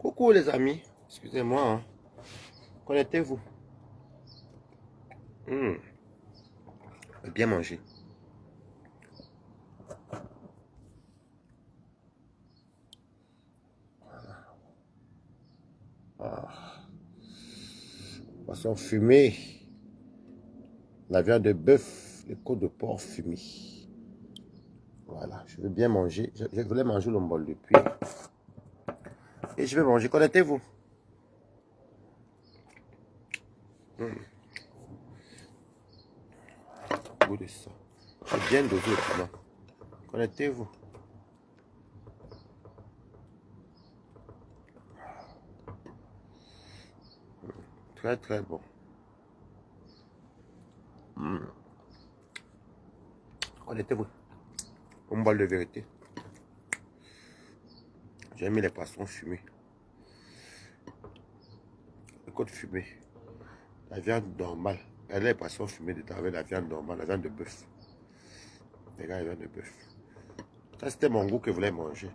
Coucou les amis, excusez-moi, hein. Connectez-vous. Bien manger. Poisson fumé, la viande de bœuf, les côtes de porc fumées. Voilà, je veux bien manger. Je voulais manger le bol depuis. Et je vais manger. Connectez-vous. Goût de ça. C'est bien dosé le piment. Connectez-vous. Très très bon. Connectez-vous. Un bol de vérité. J'ai mis les poissons fumés. Les côtes fumées. La viande normale. Elle a les poissons fumés dedans avec la viande normale, la viande de bœuf. Les gars, la viande de bœuf. Ça, c'était mon goût que je voulais manger.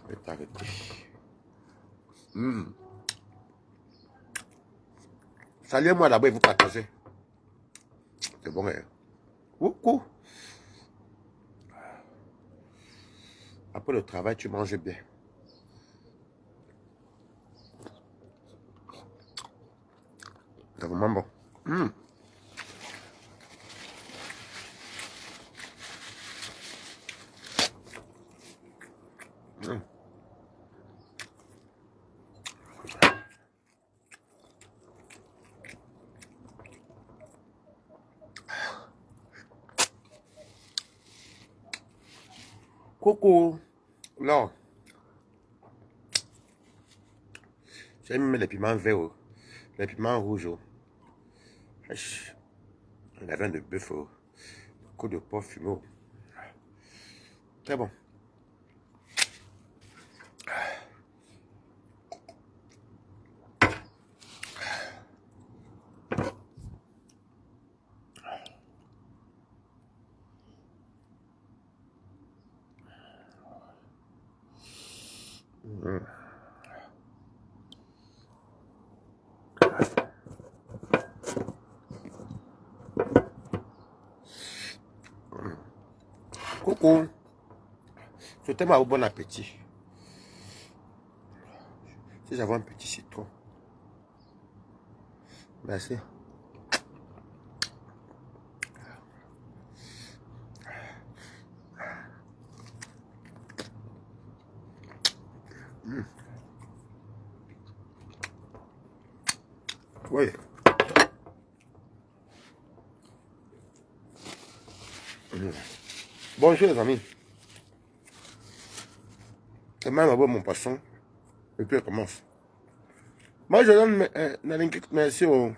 Je vais t'arrêter. Saluez-moi là-bas et vous partagez. C'est bon, hein? Coucou. Après le travail, tu manges bien. C'est vraiment bon. Coucou. Non. J'ai mis les piments verts, les piments rouges. La viande de bœuf, côte de porc fumé. Très bon. Coucou. Je t'aime à bon appétit. Si j'avais un petit citron. Merci. Oui. Bonjour les amis. C'est même avoir mon poisson. Et puis elle commence. Moi je donne merci au...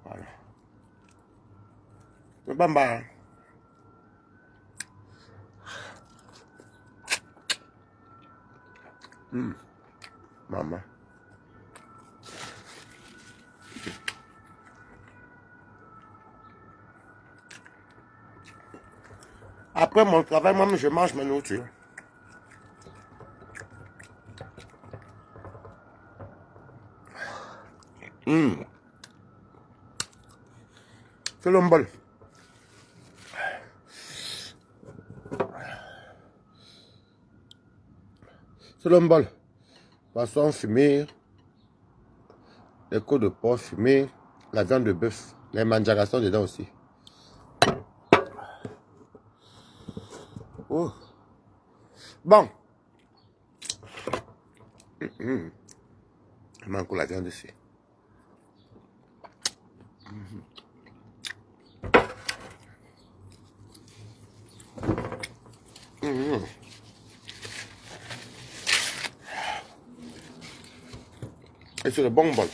Voilà. Le bamba. Maman. Après mon travail, moi je mange ma nourriture. C'est le bol. C'est le bol. Poisson fumé, les côtes de porc fumées, la viande de bœuf, les manjagassons dedans aussi. Oh. Bon. Je mange encore la viande ici. Et c'est le bon bol.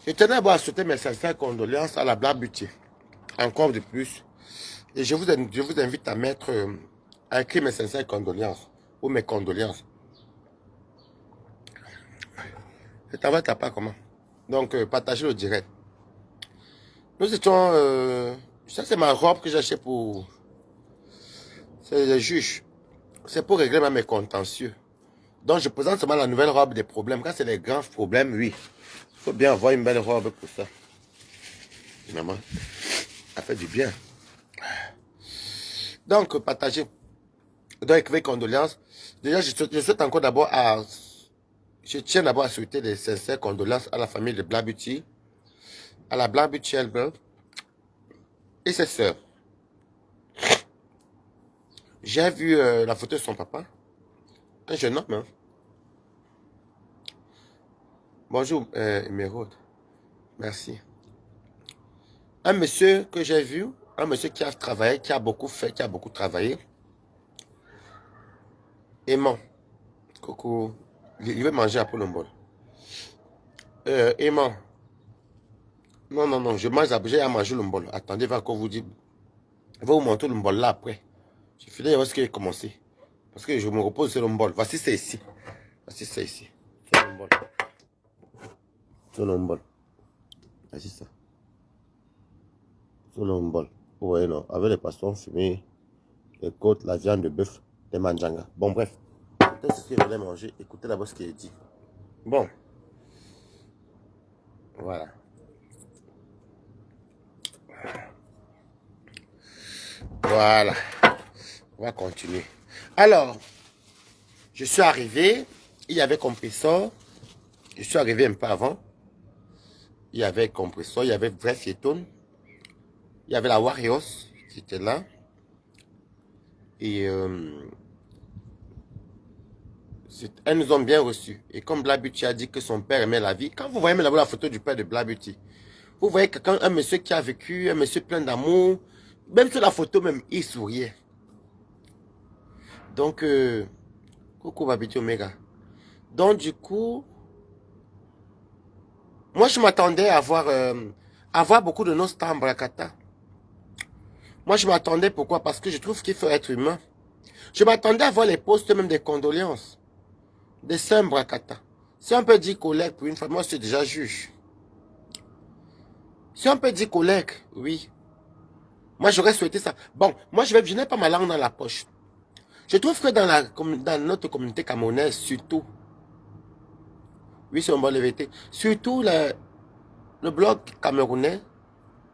Je tenais à souhaiter mes sincères condoléances à la Black Beauty. Encore de plus. Et je vous invite à mettre, à écrire mes sincères condoléances. Ou mes condoléances. Je t'envoie ta part comment? Donc, partagez le direct. Nous étions... ça, c'est ma robe que j'ai achetée pour... C'est le juge. C'est pour régler mes contentieux. Donc, je présente seulement la nouvelle robe des problèmes. Quand c'est les grands problèmes, oui. Il faut bien avoir une belle robe pour ça. Maman, ça fait du bien. Donc, partagez. Donc, écrivez condoléances. Déjà, je souhaite encore d'abord à... Je tiens d'abord à souhaiter des sincères condoléances à la famille de Blabuti, à la Blabuti elle-même et ses sœurs. J'ai vu la photo de son papa. Un jeune homme, hein. Bonjour, Émeraude. Merci. Un monsieur que j'ai vu, un monsieur qui a travaillé, qui a beaucoup fait, qui a beaucoup travaillé. Aimant. Coucou. Il veut manger à Polombol. Aimant. Non, non, non, je mange à manger le mbol. Attendez, va encore vous dire. Je vais vous montrer le mbol là après. Je finis de voir ce qui a commencé. Parce que je me repose sur le mbol. Voici c'est ici. Voici c'est ici. Sur le mbol. Sur le mbol. Voici ça. Sur le mbol. Vous voyez, non. Avec les poissons fumés, les côtes, la viande de bœuf, des manjangas. Bon, bref. C'est ce que je voulais manger. Écoutez d'abord ce qu'il a dit. Bon. Voilà. Voilà. On va continuer. Alors, je suis arrivé. Il y avait compresseur. Je suis arrivé un peu avant. Il y avait compresseur. Il y avait vrai Fietone. Il y avait la Warriors qui était là. Et elles nous ont bien reçus. Et comme Blabuti a dit que son père aimait la vie, quand vous voyez la photo du père de Blabuti, vous voyez quelqu'un, un monsieur qui a vécu, un monsieur plein d'amour, même sur la photo même, il souriait. Donc, coucou Babiti Omega. Donc du coup, moi je m'attendais à voir beaucoup de nos stars en Brakata. Moi je m'attendais, pourquoi? Parce que je trouve qu'il faut être humain. Je m'attendais à voir les posts même des condoléances. Des saints Brakata. Si on peut dire collègue pour une fois, moi je suis déjà juge. Si on peut dire collègue, oui. Moi j'aurais souhaité ça. Bon, moi je n'ai pas ma langue dans la poche. Je trouve que dans notre communauté camerounaise, surtout, oui c'est un bon LVT, surtout le blog camerounais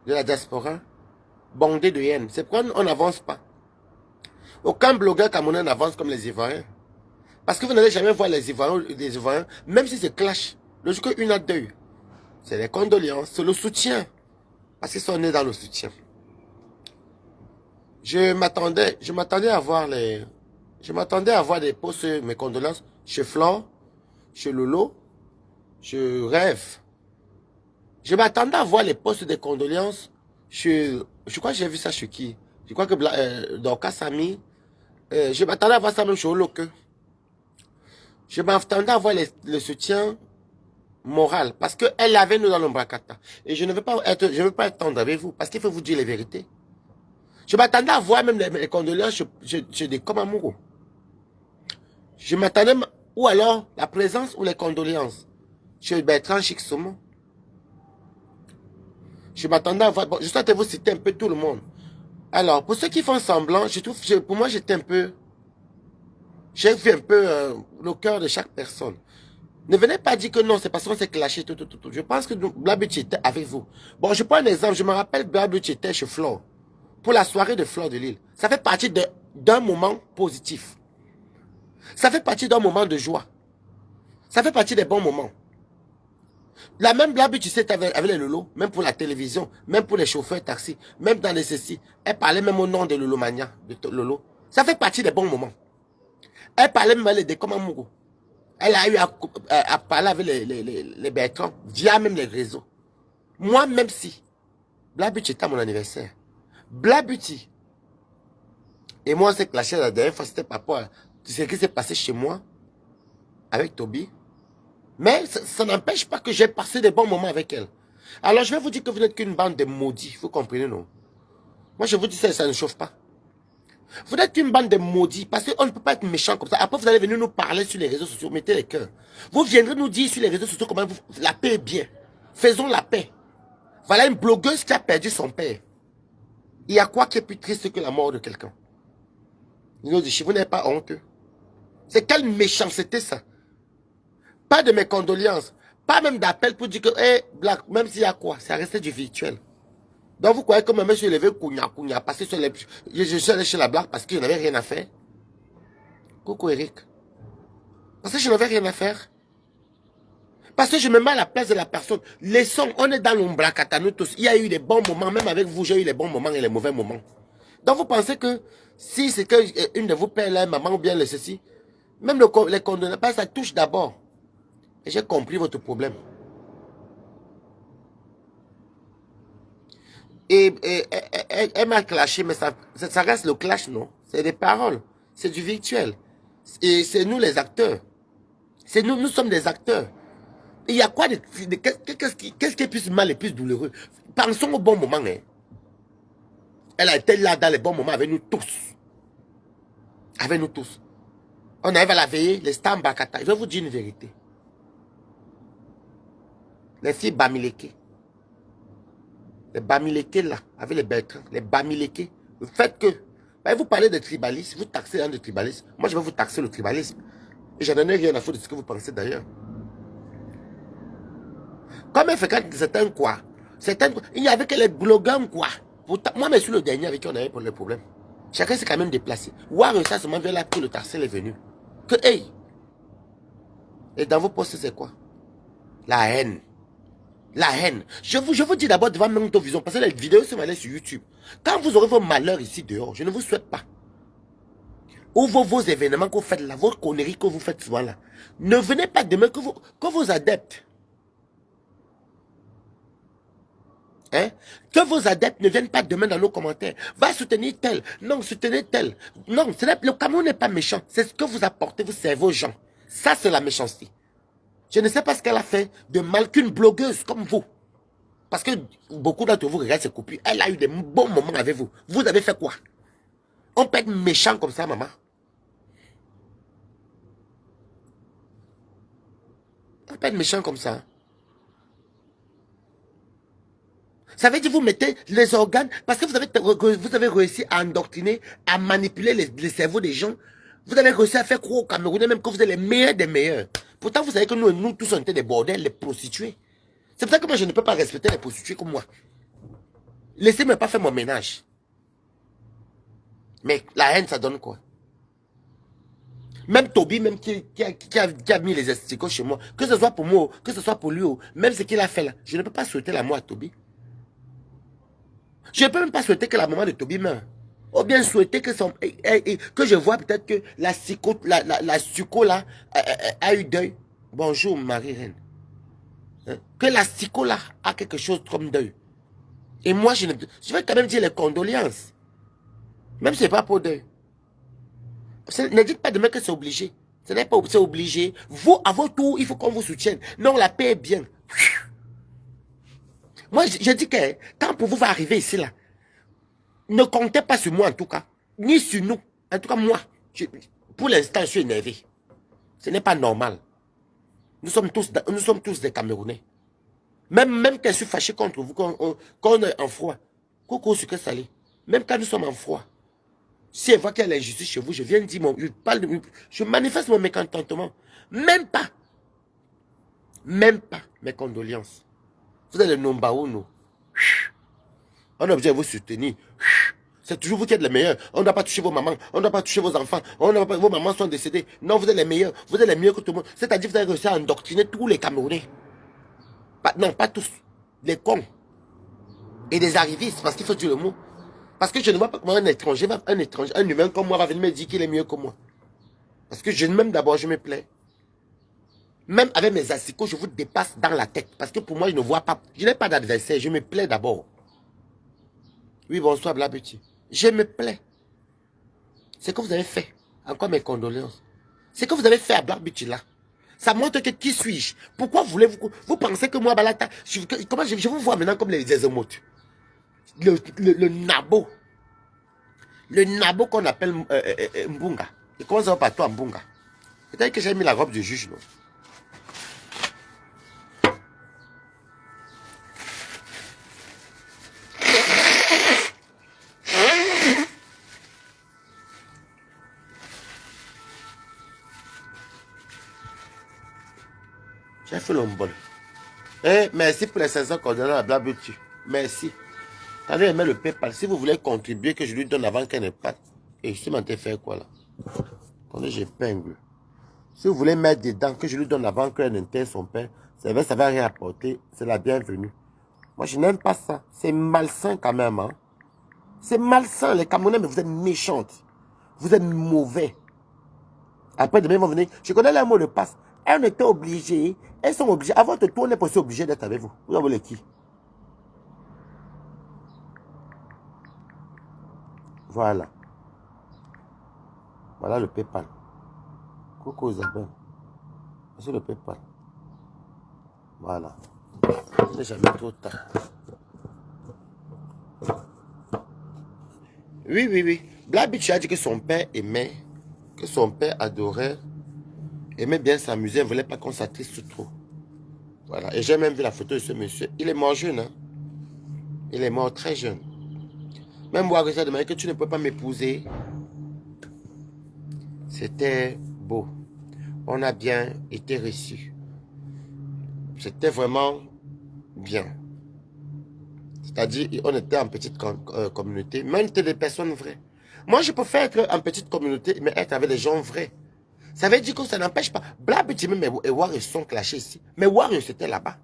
de la diaspora, bondé de haine. C'est pourquoi on n'avance pas. Aucun blogueur camerounais n'avance comme les Ivoiriens. Parce que vous n'allez jamais voir les Ivoiriens, même si c'est clash. Le jour qu'une a deux, c'est les condoléances, c'est le soutien. Parce qu'ils sont nés dans le soutien. Je m'attendais à voir des posts, mes condoléances, chez Flore, chez Lolo, je rêve. Je m'attendais à voir les posts de condoléances, je crois que j'ai vu ça chez qui? Je crois que Dorcas Samy, je m'attendais à voir ça même chez Oloke. Je m'attendais à voir le soutien moral. Parce qu'elle avait nous dans l'Ombrakata. Et je ne veux pas être tendre avec vous. Parce qu'il faut vous dire les vérités. Je m'attendais à voir même les condoléances chez des Komamouro. Je m'attendais, ou alors la présence ou les condoléances chez Bertrand Chiksomo. Je m'attendais à voir, bon, je souhaite vous citer un peu tout le monde. Alors, pour ceux qui font semblant, je trouve, pour moi j'étais un peu, j'ai vu un peu le cœur de chaque personne. Ne venez pas dire que non, c'est parce qu'on s'est clashé, tout. Je pense que Blabuti était avec vous. Bon, je prends un exemple, je me rappelle Blabuti était chez Flore. Pour la soirée de Flore de Lille. Ça fait partie d'un moment positif. Ça fait partie d'un moment de joie. Ça fait partie des bons moments. La même Blabuti, tu sais, avec les Lolo, même pour la télévision, même pour les chauffeurs taxi, même dans les ceci, elle parlait même au nom de Lolo Mania, de Lolo. Ça fait partie des bons moments. Elle parlait même avec des Komamouro. Elle a eu à parler avec les Bertrand, via même les réseaux. Moi, même si Blabuti était à mon anniversaire, Blabuti et moi, on s'est clashé la dernière fois, c'était par rapport à ce qui s'est passé chez moi, avec Toby. Mais ça n'empêche pas que j'ai passé des bons moments avec elle. Alors, je vais vous dire que vous n'êtes qu'une bande de maudits, vous comprenez, non? Moi, je vous dis ça, ça ne chauffe pas. Vous n'êtes qu'une bande de maudits, parce qu'on ne peut pas être méchant comme ça. Après, vous allez venir nous parler sur les réseaux sociaux, mettez les cœurs. Vous viendrez nous dire sur les réseaux sociaux comment la paix est bien. Faisons la paix. Voilà une blogueuse qui a perdu son père. Il y a quoi qui est plus triste que la mort de quelqu'un? Vous n'avez pas honte. C'est quelle méchanceté ça? Pas de mes condoléances. Pas même d'appel pour dire que, hey, Black, même s'il y a quoi, ça reste du virtuel. Donc vous croyez que moi, je suis levé, parce que je suis allé chez la Black parce que je n'avais rien à faire. Coucou Eric. Parce que je n'avais rien à faire. Parce que je me mets à la place de la personne. Laissons, on est dans l'ombracata, nous tous. Il y a eu des bons moments, même avec vous, j'ai eu les bons moments et les mauvais moments. Donc vous pensez que si c'est qu'une de vos pères, là, maman ou bien le ceci, même les condamnations, ça touche d'abord. Et j'ai compris votre problème. Et elle m'a clashé, mais ça reste le clash, non? C'est des paroles. C'est du virtuel. Et c'est nous les acteurs. C'est nous sommes des acteurs. Il y a quoi qu'est-ce qui est plus mal et plus douloureux? Pensons au bon moment. Hein. Elle a été là dans les bons moments avec nous tous. Avec nous tous. On arrive à la veiller, les Stambakata. Je vais vous dire une vérité. Les filles Bamileke. Les Bamileke là, avec les Bertrand, les Bamileke. Le fait que, vous parlez de tribalisme, vous taxez un de tribalisme. Moi, je vais vous taxer le tribalisme. Et je n'en ai rien à foutre de ce que vous pensez d'ailleurs. Comme elle fréquente certains quoi, il n'y avait que les blogueurs quoi. Moi, je suis le dernier avec qui on avait pour le problème. Chacun s'est quand même déplacé. Ouah, ça seulement vient là que le taxer est venu. Que, hey! Et dans vos postes, c'est quoi? La haine. La haine. Je vous dis d'abord devant même vision, parce que les vidéos sont allées sur YouTube. Quand vous aurez vos malheurs ici dehors, je ne vous souhaite pas. Ou vos événements que vous faites là, vos conneries que vous faites souvent là. Ne venez pas demain que vos adeptes. Hein? Que vos adeptes ne viennent pas demain dans nos commentaires. Va soutenir tel. Non, soutenez tel. Non, le Cameroun n'est pas méchant. C'est ce que vous apportez, vous servez aux gens. Ça, c'est la méchanceté. Je ne sais pas ce qu'elle a fait de mal qu'une blogueuse comme vous. Parce que beaucoup d'entre vous regardent ses copies. Elle a eu des bons moments avec vous. Vous avez fait quoi? On peut être méchant comme ça, maman. On peut être méchant comme ça. Ça veut dire que vous mettez les organes, parce que vous avez réussi à endoctriner, à manipuler les cerveaux des gens. Vous avez réussi à faire croire aux Camerounais même que vous êtes les meilleurs des meilleurs. Pourtant, vous savez que nous tous, on était des bordels, les prostituées. C'est pour ça que moi, je ne peux pas respecter les prostituées comme moi. Laissez-moi pas faire mon ménage. Mais la haine, ça donne quoi? Même Toby, même qui a mis les esticots chez moi, que ce soit pour moi, que ce soit pour lui, même ce qu'il a fait là, je ne peux pas souhaiter la mort à Toby. Je ne peux même pas souhaiter que la maman de Toby meure. Ou bien souhaiter que que je vois peut-être que la succo là a eu deuil. Bonjour Marie-Reine. Hein? Que la psycho là a quelque chose comme deuil. Et moi, je vais quand même dire les condoléances. Même si ce n'est pas pour deuil. Ne dites pas demain que c'est obligé. Ce n'est pas obligé. Vous, à votre tour, il faut qu'on vous soutienne. Non, la paix est bien. Moi, je dis que quand pour vous va arriver ici, là, ne comptez pas sur moi en tout cas. Ni sur nous. En tout cas, moi, pour l'instant, je suis énervé. Ce n'est pas normal. Nous sommes tous des Camerounais. Même quand je suis fâché contre vous, quand on est en froid. Coucou, ce que ça l'est. Même quand nous sommes en froid. Si elle voit qu'il y a l'injustice chez vous, je viens dire, je manifeste mon mécontentement. Même pas mes condoléances. Vous êtes le Nombaouno. On a besoin de vous soutenir. C'est toujours vous qui êtes les meilleurs. On ne doit pas toucher vos mamans. On ne doit pas toucher vos enfants. Vos mamans sont décédées. Non, vous êtes les meilleurs. Vous êtes les meilleurs que tout le monde. C'est-à-dire que vous avez réussi à endoctriner tous les Camerounais. Non, pas tous. Les cons. Et des arrivistes, parce qu'il faut dire le mot. Parce que je ne vois pas comment un étranger, un humain comme moi va venir me dire qu'il est mieux que moi. Parce que même d'abord, je me plais. Même avec mes asticots, je vous dépasse dans la tête. Parce que pour moi, je ne vois pas. Je n'ai pas d'adversaire. Je me plais d'abord. Oui, bonsoir, Blabuti. Je me plais. C'est que vous avez fait. Encore mes condoléances. C'est que vous avez fait à Blabuti là. Ça montre que qui suis-je? Pourquoi vous pensez que moi, Balata, comment je vous vois maintenant comme les émotes? Le nabo. Le nabo qu'on appelle Mbunga. Et comment ça va par toi, Mbunga? Peut-être que j'ai mis la robe de juge, non? J'ai fait l'ombol. Eh, merci pour les 500 coordonnées à Blabuti. Merci. T'avais aimé le PayPal. Si vous voulez contribuer, que je lui donne avant qu'elle ne parte. Et je suis en train de faire quoi là? Attendez, j'épingle. Si vous voulez mettre dedans, que je lui donne avant qu'elle n'intègre son père, ça va rien apporter. C'est la bienvenue. Moi, je n'aime pas ça. C'est malsain quand même. Hein? C'est malsain. Les Camerounais, mais vous êtes méchantes. Vous êtes mauvais. Après, demain, ils vont venir. Je connais les mots de passe. Elles étaient obligées. Elles sont obligées. Avant de tout, on est pas aussi obligé d'être avec vous. Vous voulez qui? Voilà. Voilà le PayPal. Coucou Isabelle. C'est le PayPal. Voilà. Ce n'est jamais trop tard. Oui, oui, oui. Black a dit que son père aimait, que son père adorait, aimait bien s'amuser, ne voulait pas qu'on s'attriste trop. Voilà. Et j'ai même vu la photo de ce monsieur. Il est mort jeune. Hein? Il est mort très jeune. Même moi, je demandé que tu ne peux pas m'épouser. C'était beau. On a bien été reçus. C'était vraiment bien. C'est-à-dire, on était en petite communauté, mais on était des personnes vraies. Moi, je préfère être en petite communauté, mais être avec des gens vrais. Ça veut dire que ça n'empêche pas. Blabuti et Warrior sont clashés ici. Mais Warrior, c'était là-bas.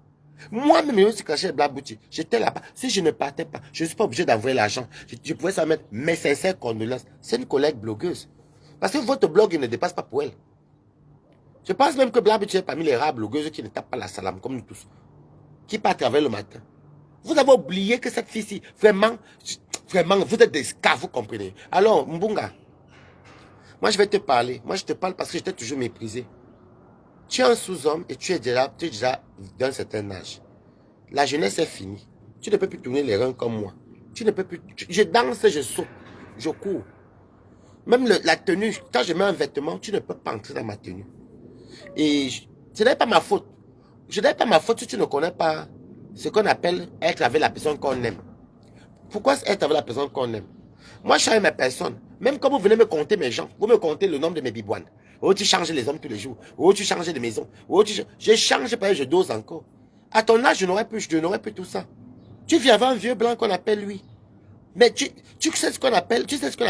Moi-même, je suis clashé Blabuti. J'étais là-bas. Si je ne partais pas, je ne suis pas obligé d'envoyer l'argent. Je pouvais ça mettre mes sincères condoléances. C'est une collègue blogueuse. Parce que votre blog, il ne dépasse pas pour elle. Je pense même que Blabuti est parmi les rares blogueuses qui ne tapent pas la salame, comme nous tous. Qui part travailler le matin. Vous avez oublié que cette fille-ci, vraiment, vous êtes des esclaves, vous comprenez. Alors, Mbunga, moi je vais te parler. Moi je te parle parce que j'étais toujours méprisé. Tu es un sous-homme et tu es déjà d'un certain âge. La jeunesse est finie. Tu ne peux plus tourner les reins comme moi. Tu ne peux plus. Je danse, je saute, je cours. Même la tenue, quand je mets un vêtement, tu ne peux pas entrer dans ma tenue. Et ce n'est pas ma faute. Ce n'est pas ma faute si tu ne connais pas ce qu'on appelle être avec la personne qu'on aime. Pourquoi être avec la personne qu'on aime? Moi, je change mes personnes. Même quand vous venez me compter mes gens, vous me comptez le nombre de mes bibouanes. Oh, tu changes les hommes tous les jours. Oh, tu changes de maison. Oh, je change pas, je dose encore. À ton âge, je n'aurais plus tout ça. Tu vis avec un vieux blanc qu'on appelle lui. Mais tu sais ce qu'on appelle,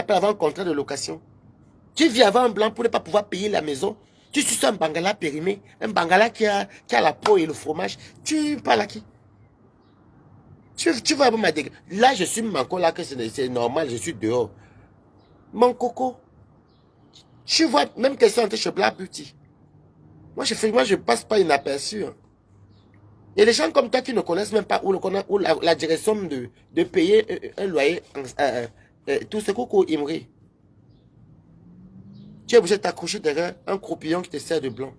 avant un contrat de location. Tu vis avec un blanc pour ne pas pouvoir payer la maison. Tu suis un bangala périmé, un bangala qui a la peau et le fromage. Tu parles à qui? Tu vas me dire, là je suis encore là que c'est normal, je suis dehors. Mon coco, tu vois, même question entre chez Blabuti. Moi je passe pas inaperçu. Il y a des gens comme toi qui ne connaissent même pas où la direction de payer un loyer, tout ce coco Imri. Tu es obligé de t'accrocher derrière un croupillon qui te sert de blanc.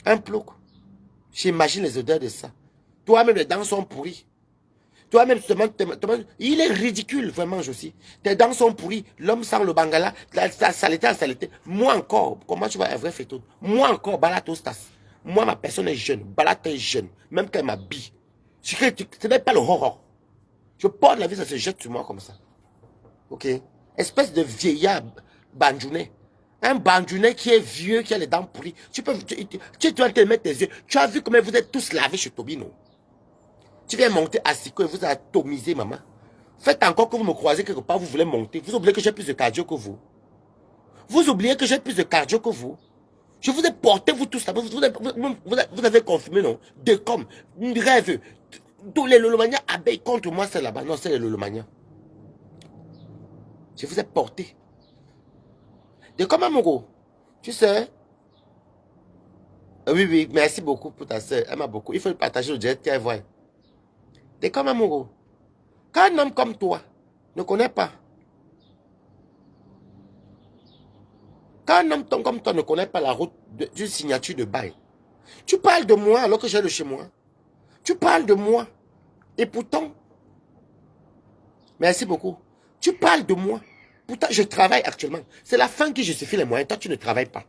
Un plouc. J'imagine les odeurs de ça. Toi-même, les dents sont pourries. Toi-même, il est ridicule, vraiment, Josie. Tes dents sont pourries, l'homme sent le bangala, la saleté. Moi encore, comment tu vas un vrai photo? Moi encore, balatostas. Moi, ma personne est jeune, balate est jeune, même quand elle m'habille. Ce n'est pas le horror. Je porte la vie, ça se jette sur moi comme ça. Ok? Espèce de vieillard bandjounet. Un bandjounet qui est vieux, qui a les dents pourries. Tu dois te mettre tes yeux. Tu as vu comment vous êtes tous lavés chez Tobino? Tu viens monter à Siko et vous atomisez, maman. Faites encore que vous me croisez quelque part, vous voulez monter. Vous oubliez que j'ai plus de cardio que vous. Vous oubliez que j'ai plus de cardio que vous. Je vous ai porté, vous tous là. Vous avez confirmé, non? De comme, rêve. Tous les Lolomaniens abeilles contre moi, c'est là-bas. Non, c'est les Lolomaniens. Je vous ai porté. De comme Amouro. Tu sais. Oui, oui, merci beaucoup pour ta soeur. Elle m'a beaucoup. Il faut le partager au direct qu'elle voit. De comme Amouro. Quand un homme comme toi ne connaît pas, quand un homme comme toi ne connaît pas la route d'une signature de bail, tu parles de moi alors que j'ai le chez moi. Tu parles de moi. Et pourtant, merci beaucoup. Tu parles de moi. Pourtant, je travaille actuellement. C'est la fin qui justifie les moyens. Toi, tu ne travailles pas.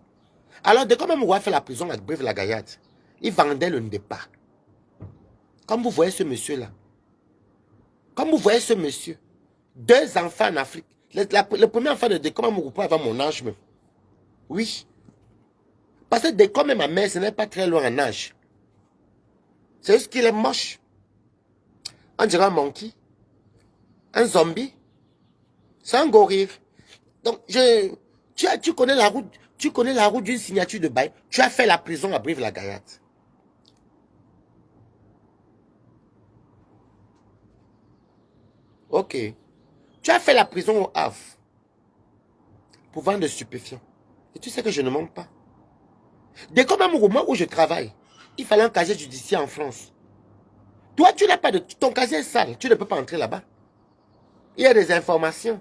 Alors, dès que même on fait la prison à Brive-la-Gaillarde, il vendait le départ. Comme vous voyez ce monsieur-là. Comme vous voyez ce monsieur. 2 enfants en Afrique. Le premier enfant de Décom Amourou avant mon âge même. Oui. Parce que Décom et ma mère, ce n'est pas très loin en âge. C'est juste qu'il est moche. On dirait un monkey. Un zombie. C'est un gorille. Donc, tu connais la route. Tu connais la route d'une signature de bail. Tu as fait la prison à Brive-la-Gaillarde. Ok. Tu as fait la prison au Havre. Pour vendre de stupéfiants. Et tu sais que je ne manque pas. Dès comme au moment où je travaille, il fallait un casier judiciaire en France. Toi, tu n'as pas de... Ton casier est sale. Tu ne peux pas entrer là-bas. Il y a des informations.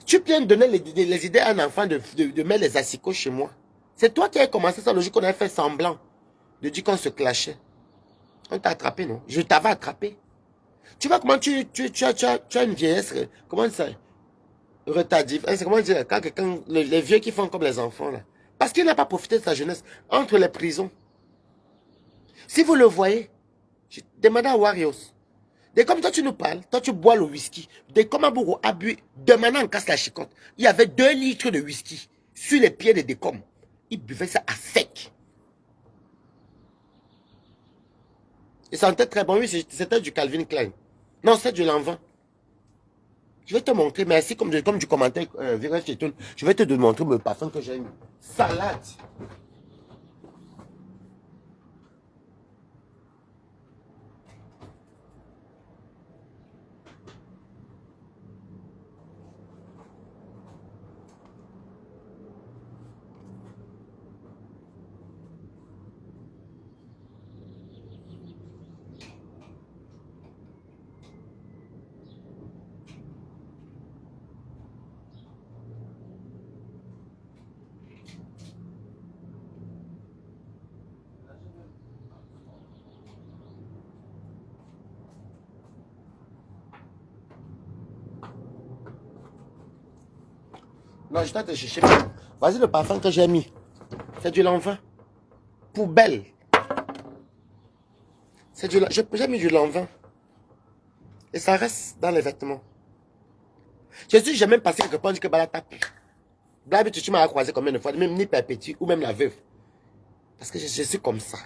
Tu viens de donner les idées à un enfant de mettre les assicots chez moi. C'est toi qui as commencé ça, logique qu'on a fait semblant de dire qu'on se clashait. On t'a attrapé, non? Je t'avais attrapé. Tu vois comment tu as une vieillesse, comment ça, retardive. C'est comment dire, quand quelqu'un, les vieux qui font comme les enfants, là. Parce qu'il n'a pas profité de sa jeunesse entre les prisons. Si vous le voyez, demandez à Warriors. Dès comme toi tu nous parles, toi tu bois le whisky. Dès comme Abouro a bu, demandant en casse la chicotte. Il y avait 2 litres de whisky sur les pieds de Décom. Il buvait ça à sec. Il sentait très bon. Oui, c'était du Calvin Klein. Non, c'est du Lanvin. Je vais te montrer, merci, comme du commentaire, je vais te montrer le parfum que j'ai mis. Salade. Non, je dois te chercher. Vas-y, le parfum que j'ai mis. C'est du Lanvin. Poubelle. J'ai mis du Lanvin. Et ça reste dans les vêtements. Je suis jamais passé quelque part, on dit que Bala tape. Blague, tu m'as croisé combien de fois, même ni Perpétue ou même la veuve. Parce que je suis comme ça.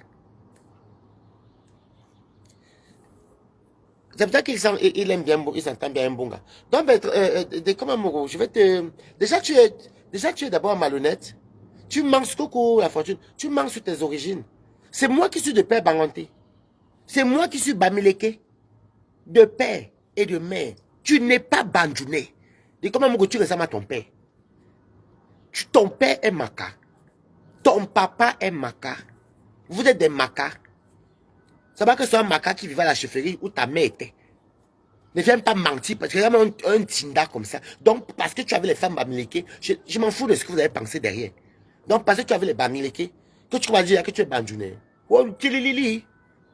C'est pour ça qu'il aime bien, il s'entend bien un bon gars. Donc, comme amoureux, je vais te... Déjà, tu es d'abord malhonnête. Tu manques, coucou, la fortune. Tu manques sur tes origines. C'est moi qui suis de père Banganté. C'est moi qui suis Bamileke. De père et de mère. Tu n'es pas Bandjouné. Et comme amoureux, tu ressembles à ton père. Ton père est Maka. Ton papa est Maka. Vous êtes des Maka. Ça va que ce soit un Maka qui vivait à la chefferie où ta mère était. Ne viens pas mentir parce que c'est un tinda comme ça. Donc, parce que tu avais les femmes bamileke, je m'en fous de ce que vous avez pensé derrière. Donc, parce que tu avais les bamileke, que tu vas dire que tu es bandjouné. Oh, tililili.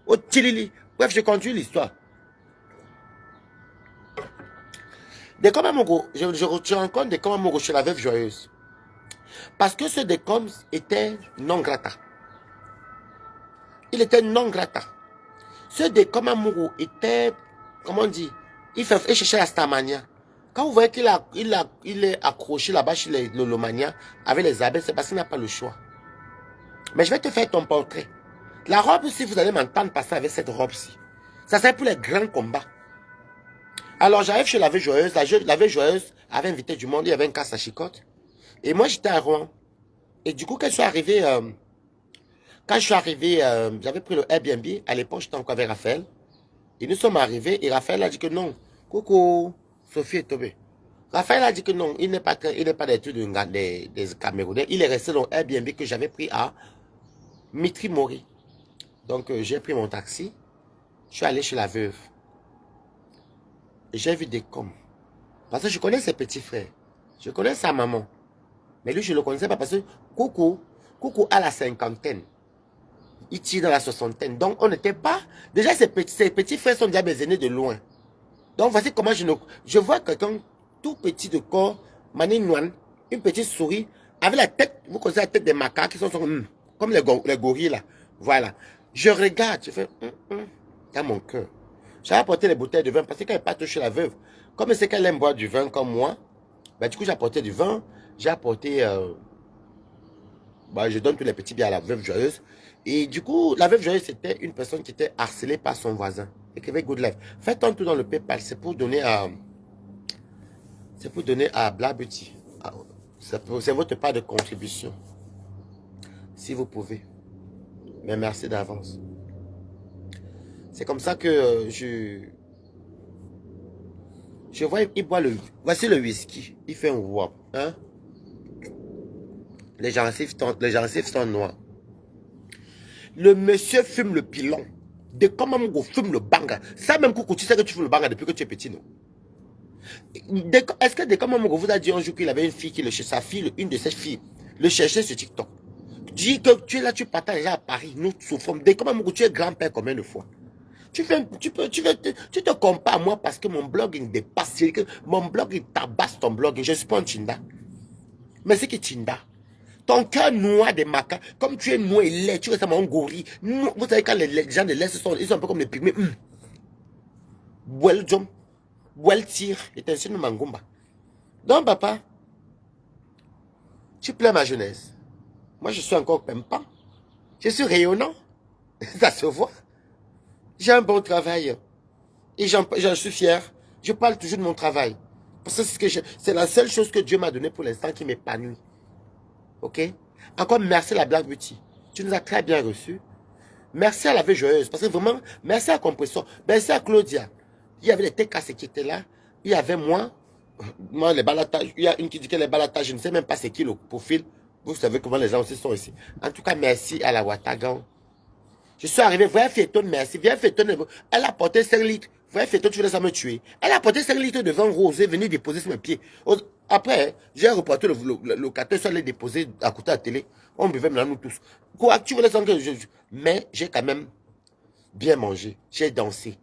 Oh, tilili. Bref, je continue l'histoire. Des comme Amogo, je rencontre des comme Amogo chez la veuve joyeuse. Parce que ce décom était non grata. Il était non grata. Ce décom Amogo était, comment on dit, il cherchait la Starmania. Quand vous voyez qu'il est accroché là-bas chez les Lolomania avec les abeilles, c'est parce qu'il n'a pas le choix. Mais je vais te faire ton portrait. La robe, si vous allez m'entendre passer avec cette robe-ci, ça sert pour les grands combats. Alors j'arrive chez la veuve joyeuse. La veuve joyeuse avait invité du monde, il y avait un casse à chicotte. Et moi j'étais à Rouen. Et du coup, quand je suis arrivé, j'avais pris le Airbnb. À l'époque, j'étais encore avec Raphaël. Et nous sommes arrivés et Raphaël a dit que non. Coucou, Sophie est tombée. Raphaël a dit que non, il n'est pas des trucs des Camerounais. Il est resté dans Airbnb que j'avais pris à Mitri Mori. Donc, j'ai pris mon taxi. Je suis allé chez la veuve. J'ai vu des coms. Parce que je connais ses petits frères. Je connais sa maman. Mais lui, je ne le connaissais pas parce que Coucou a la cinquantaine. Il tire dans la soixantaine. Donc, on n'était pas... Déjà, ses petits frères sont déjà mes aînés de loin. Donc, voici comment je vois quelqu'un tout petit de corps, manigouane, une petite souris, avec la tête, vous connaissez la tête des macaques qui sont comme les gorilles là. Voilà. Je regarde, je fais dans mon cœur. J'ai apporté les bouteilles de vin parce qu'elle n'est pas touchée la veuve. Comme c'est qu'elle aime boire du vin comme moi, ben, du coup j'ai apporté du vin, j'ai apporté bah, je donne tous les petits biens à la veuve joyeuse. Et du coup, la veuve joyeuse, c'était une personne qui était harcelée par son voisin. Écrivez Good Life. Faites un tour dans le PayPal, c'est pour donner à... C'est pour donner à Black Beauty. C'est votre part de contribution. Si vous pouvez. Mais merci d'avance. C'est comme ça que je vois, il boit le... Voici le whisky. Il fait un wop. Hein? Les gencives sont noirs. Le monsieur fume le pilon. De comment on fume le banga. Ça même Coucou, tu sais que tu fumes le banga depuis que tu es petit, non? Est-ce que Dekama Mogo vous a dit un jour qu'il avait une fille qui le cherchait, sa fille, une de ses filles, le cherchait sur TikTok? Dis que tu es là, tu partages déjà à Paris, nous souffrons. Dekama Mogo, tu es grand-père combien de fois? Tu te compares à moi parce que mon blogging dépasse, mon blogging tabasse ton blogging. Je ne suis pas un Tinda. Mais c'est que Tinda. Ton cœur noir des macas, comme tu es noir et laid, tu ressembles à un gorille. Vous savez, quand les gens de l'Est ils sont un peu comme les pygmées. Well, John. Well, tire. Et ainsi de Mangumba. Donc, papa, tu plais ma jeunesse. Moi, je suis encore pimpant. Je suis rayonnant. Ça se voit. J'ai un bon travail. Et j'en suis fier. Je parle toujours de mon travail. Parce que c'est la seule chose que Dieu m'a donnée pour l'instant qui m'épanouit. Ok? Encore merci à la Black Beauty. Tu nous as très bien reçus. Merci à la Veuve Joyeuse. Parce que vraiment, merci à Compressor. Merci à Claudia. Il y avait les TKC qui étaient là. Il y avait moi. Moi, les balatages. Il y a une qui dit que les balatages, je ne sais même pas c'est qui le profil. Vous savez comment les gens aussi sont ici. En tout cas, merci à la Watagan. Je suis arrivé, voyez Féton, merci. Viens Féton, elle a porté 5 litres. Voyez Féton, tu voulais ça me tuer. Elle a porté 5 litres de vin rosé, venir déposer sur mes pieds. Après, j'ai reporté le locataire, soit allé déposer à côté de la télé. On buvait maintenant nous tous. Quoi, tu voulais ça que mais j'ai quand même bien mangé. J'ai dansé.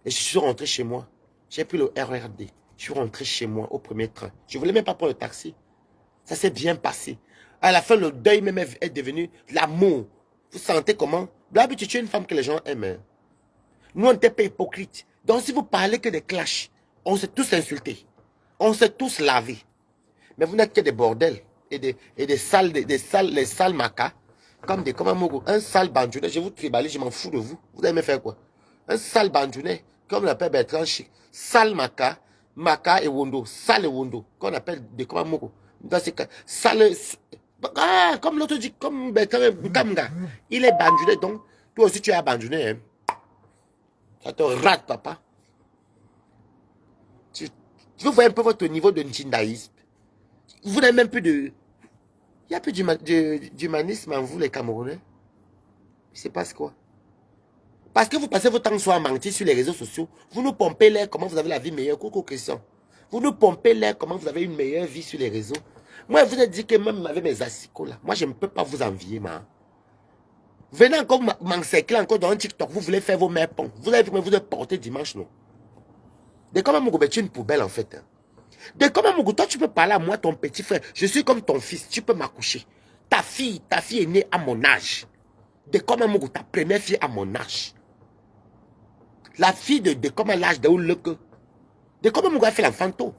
Et je suis rentré chez moi. J'ai pris le RRD. Je suis rentré chez moi au premier train. Je ne voulais même pas prendre le taxi. Ça s'est bien passé. À la fin, le deuil même est devenu l'amour. Vous sentez comment? D'habitude, tu es une femme que les gens aiment. Nous, on n'était pas hypocrites. Donc, si vous parlez que des clashs, on s'est tous insultés. On s'est tous lavés. Mais vous n'êtes que des bordels. Et des salles, les salles macas. Comme des, un sale bandounet. Je vous tribalise, je m'en fous de vous. Vous allez me faire quoi? Un sale bandounet, comme on appelle Bertrand Chic. Sale maca et wondo. Sale et wondo. Qu'on appelle des dans ces cas. Sale. Ah, comme l'autre dit, comme Bertrand Kamga. Il est bandounet, donc toi aussi tu es bandounet. Hein. Ça te rate, papa. Vous voyez un peu votre niveau de Ndindaïsme. Vous n'avez même plus de... Il n'y a plus d'humanisme en vous, les Camerounais. Il se passe quoi? Parce que vous passez votre temps soit à mentir sur les réseaux sociaux. Vous nous pompez l'air comment vous avez la vie meilleure. Coucou Christian. Vous nous pompez l'air comment vous avez une meilleure vie sur les réseaux. Moi, je vous ai dit que même avec mes assicots là, moi, je ne peux pas vous envier, man. Venez encore m'encercler encore dans un TikTok. Vous voulez faire vos mères ponts. Vous avez vu, vous êtes porté dimanche, non? De comment mon tu es une poubelle, en fait. Hein? De comment mon toi, tu peux parler à moi, ton petit frère. Je suis comme ton fils. Tu peux m'accoucher. Ta fille est née à mon âge. De comment mon ta première fille à mon âge. La fille de comment l'âge de Ouleke. De comment mon a fait l'enfant tôt.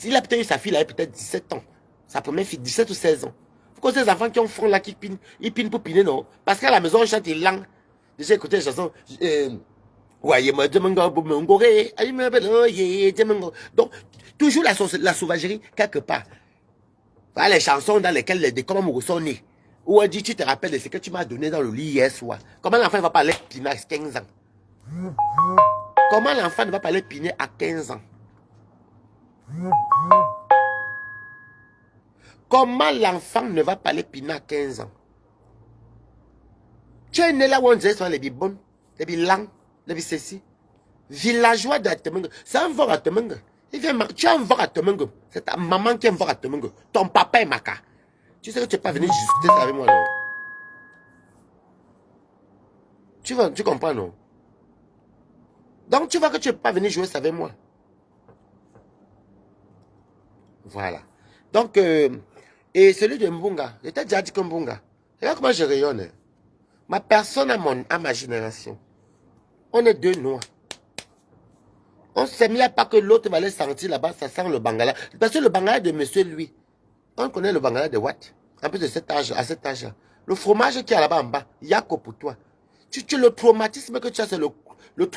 Il a peut-être eu sa fille, elle a peut-être 17 ans. Sa première fille, 17 ou 16 ans. Vous connaissez les enfants qui ont fond là, qui pinent, ils pinent pour piner, non? Parce qu'à la maison, on chante des langues. Déjà écouté les chansons. Donc, toujours la sauvagerie quelque part. Voilà les chansons dans lesquelles les comment sont nés. Où on dit, tu te rappelles de ce que tu m'as donné dans le lit hier soir. Comment l'enfant va parler piner à 15 ans? Comment l'enfant ne va pas aller piner à 15 ans? Comment l'enfant ne va pas aller piner à 15 ans? Tu es né là où on disait sur les bibons, les bilans, les bicessis. Villageois d'Atemengue. C'est un vore à Temengue. Tu as un vore à Temengue. C'est ta maman qui est un vore à Temengue. Ton papa est maca. Tu sais que tu n'es pas venu discuter ça avec moi, non? Tu comprends, non? Donc, tu vois que tu n'es pas venu jouer ça avec moi. Voilà. Donc, et celui de Mbunga, je t'ai déjà dit que Mbunga, regarde comment je rayonne. Hein. Ma personne à ma génération, on est deux noirs. On s'est mis à pas que l'autre va aller sentir là-bas, ça sent le bangala. Parce que le bangala de monsieur, lui, on connaît le bangala de Watt. En plus de cet âge, à cet âge-là. Le fromage qui est là-bas en bas, il n'y a que pour toi. Le traumatisme que tu as, c'est le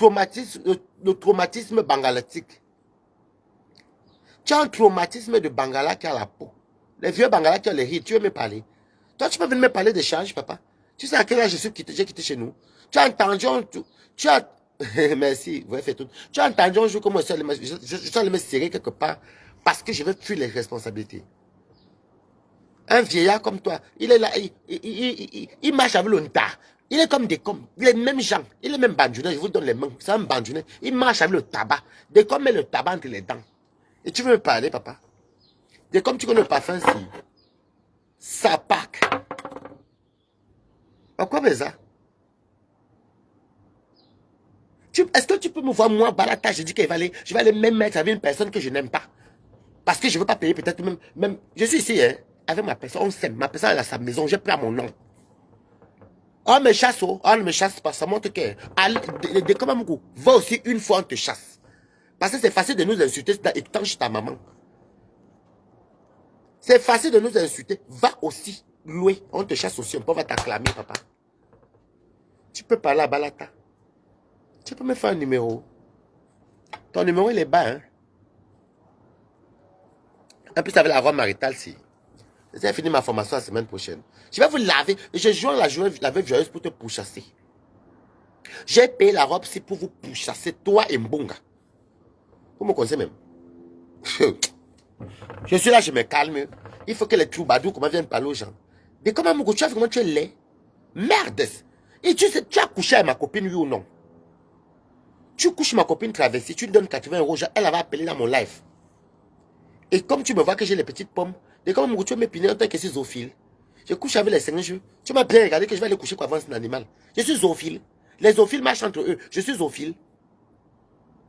traumatisme bangalatique. Tu as un traumatisme de Bangala qui a la peau. Les vieux Bangala qui ont les rides, tu veux me parler? Toi, tu peux venir me parler d'échange, papa. Tu sais à quel âge j'ai quitté chez nous? Tu as entendu, tu as... Merci, vous avez fait tout. Tu as entendu un jour comment je suis allé me serrer quelque part parce que je veux fuir les responsabilités. Un vieillard comme toi, il est là, il marche avec le nta. Il est comme des comme, les mêmes gens. Il est même bandounet, je vous donne les mains. C'est un bandounet. Il marche avec le tabac. Des comme met le tabac entre les dents. Et tu veux me parler, papa? Des comme tu connais le parfum, si. Ça pack. Pourquoi mais ça? Est-ce que tu peux me voir, moi, Balata, je dis que je vais aller même mettre avec une personne que je n'aime pas. Parce que je ne veux pas payer peut-être même. Je suis ici, hein, avec ma personne, on s'aime. Ma personne, elle a sa maison, j'ai pris à mon nom. On me chasse, on ne me chasse pas, ça montre que. Va aussi une fois, on te chasse. Parce que c'est facile de nous insulter étant chez ta maman. C'est facile de nous insulter. Va aussi louer, on te chasse aussi, on va t'acclamer, papa. Tu peux parler à Balata. Tu peux me faire un numéro. Ton numéro, il est bas, hein. En plus, avec la robe maritale, si. J'ai fini ma formation la semaine prochaine. Je vais vous laver. Je joins la veuve joyeuse pour te pourchasser. J'ai payé la robe, c'est pour vous pourchasser, toi et Mbonga. Vous me connaissez même. Je suis là, je me calme. Il faut que les troubadours viennent parler aux gens. Mais comment tu as vraiment tu es laid? Merde. Et tu as couché avec ma copine, oui ou non? Tu couches ma copine traversée, tu lui donnes 80 €, elle va appeler dans mon live. Et comme tu me vois que j'ai les petites pommes, et comme tu me piner en tant que c'est zoophile, je couche avec les singes, tu m'as bien regardé que je vais aller coucher pour avancer un animal. Je suis zoophile. Les zoophiles marchent entre eux. Je suis zoophile.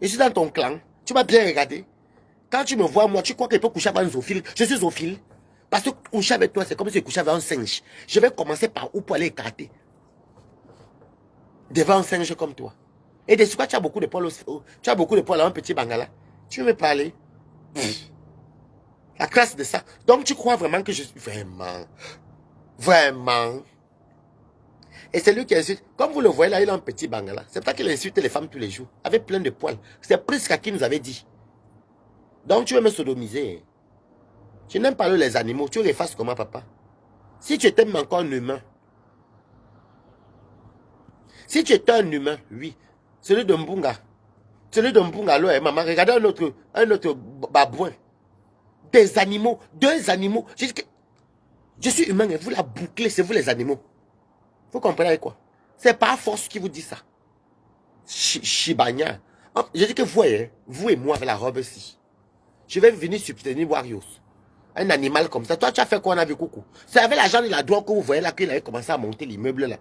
Je suis dans ton clan. Tu m'as bien regardé. Quand tu me vois, moi, tu crois qu'il peut coucher avec un zoophile? Je suis zoophile. Parce que coucher avec toi, c'est comme si je couchais avec un singe. Je vais commencer par où pour aller écarter devant un singe comme toi. Et de ce quoi tu as beaucoup de poils aussi. Tu as beaucoup de poils à un petit bangala. Tu veux me parler? La classe de ça. Donc tu crois vraiment que je suis... Vraiment. Vraiment. Et c'est lui qui insulte. Comme vous le voyez là, il a un petit bangala. C'est pas qu'il insulte les femmes tous les jours. Avec plein de poils. C'est plus qu'à qui nous avait dit. Donc tu veux me sodomiser. Tu n'aimes pas les animaux. Tu les fasses comment, papa? Si tu étais encore un humain. Si tu étais un humain, oui. Celui de Mbunga. Celui de Mbunga, là, maman, regardez un autre babouin. Des animaux. Deux animaux. Je suis humain et vous la bouclez, c'est vous les animaux. Vous comprenez quoi? C'est pas force qui vous dit ça. Chibania. Je dis que vous, hein, vous et moi avec la robe ici. Je vais venir subvenir Warriors. Un animal comme ça. Toi, tu as fait quoi avec Coucou? C'est avec l'argent de la drogue que vous voyez là qu'il avait commencé à monter l'immeuble là.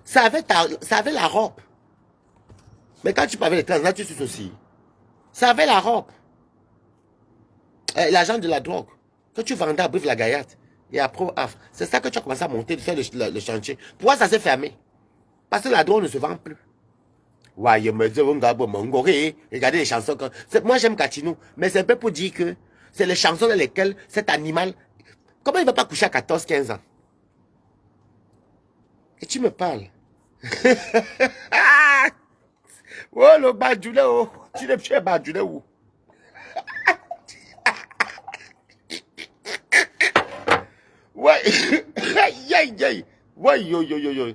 Ça avait la robe. Mais quand tu parlais de trans, là, tu suis aussi. Ça avait la robe. L'argent de la drogue. Que tu vendais à Brive la Gaillard. Et après, c'est ça que tu as commencé à monter, de faire le chantier. Pourquoi ça s'est fermé? Parce que la drogue ne se vend plus. Ouais, regardez les chansons. Moi, j'aime Katinou, mais c'est un peu pour dire que c'est les chansons dans lesquelles cet animal... Comment il ne va pas coucher à 14-15 ans? Et tu me parles. Oh, le badjoulé, oh. Tu n'es plus badjoulé où? Ouais. Aïe, aïe, aïe. Ouais, yo, yo, yo, yo.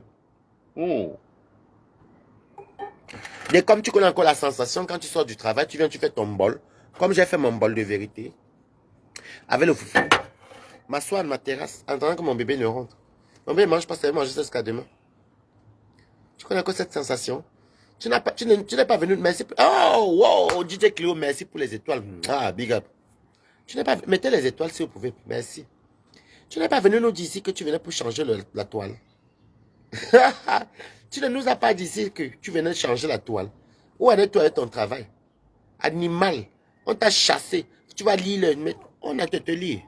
Oh. Mais comme tu connais encore la sensation, quand tu sors du travail, tu viens, tu fais ton bol. Comme j'ai fait mon bol de vérité. Avec le foufou. M'asseoir de ma terrasse, en attendant que mon bébé ne rentre. Mon bébé ne mange pas, ça va manger jusqu'à demain. Tu connais encore cette sensation? Tu n'es pas venu, merci. Oh, wow, DJ Cléo, merci pour les étoiles. Ah, big up. Tu n'es pas, mettez les étoiles si vous pouvez, merci. Tu n'es pas venu nous dire ici que tu venais pour changer la toile. Tu ne nous as pas dit ici que tu venais changer la toile. Où est-toi avec ton travail? Animal, on t'a chassé. Tu vas lire le... On a te lire.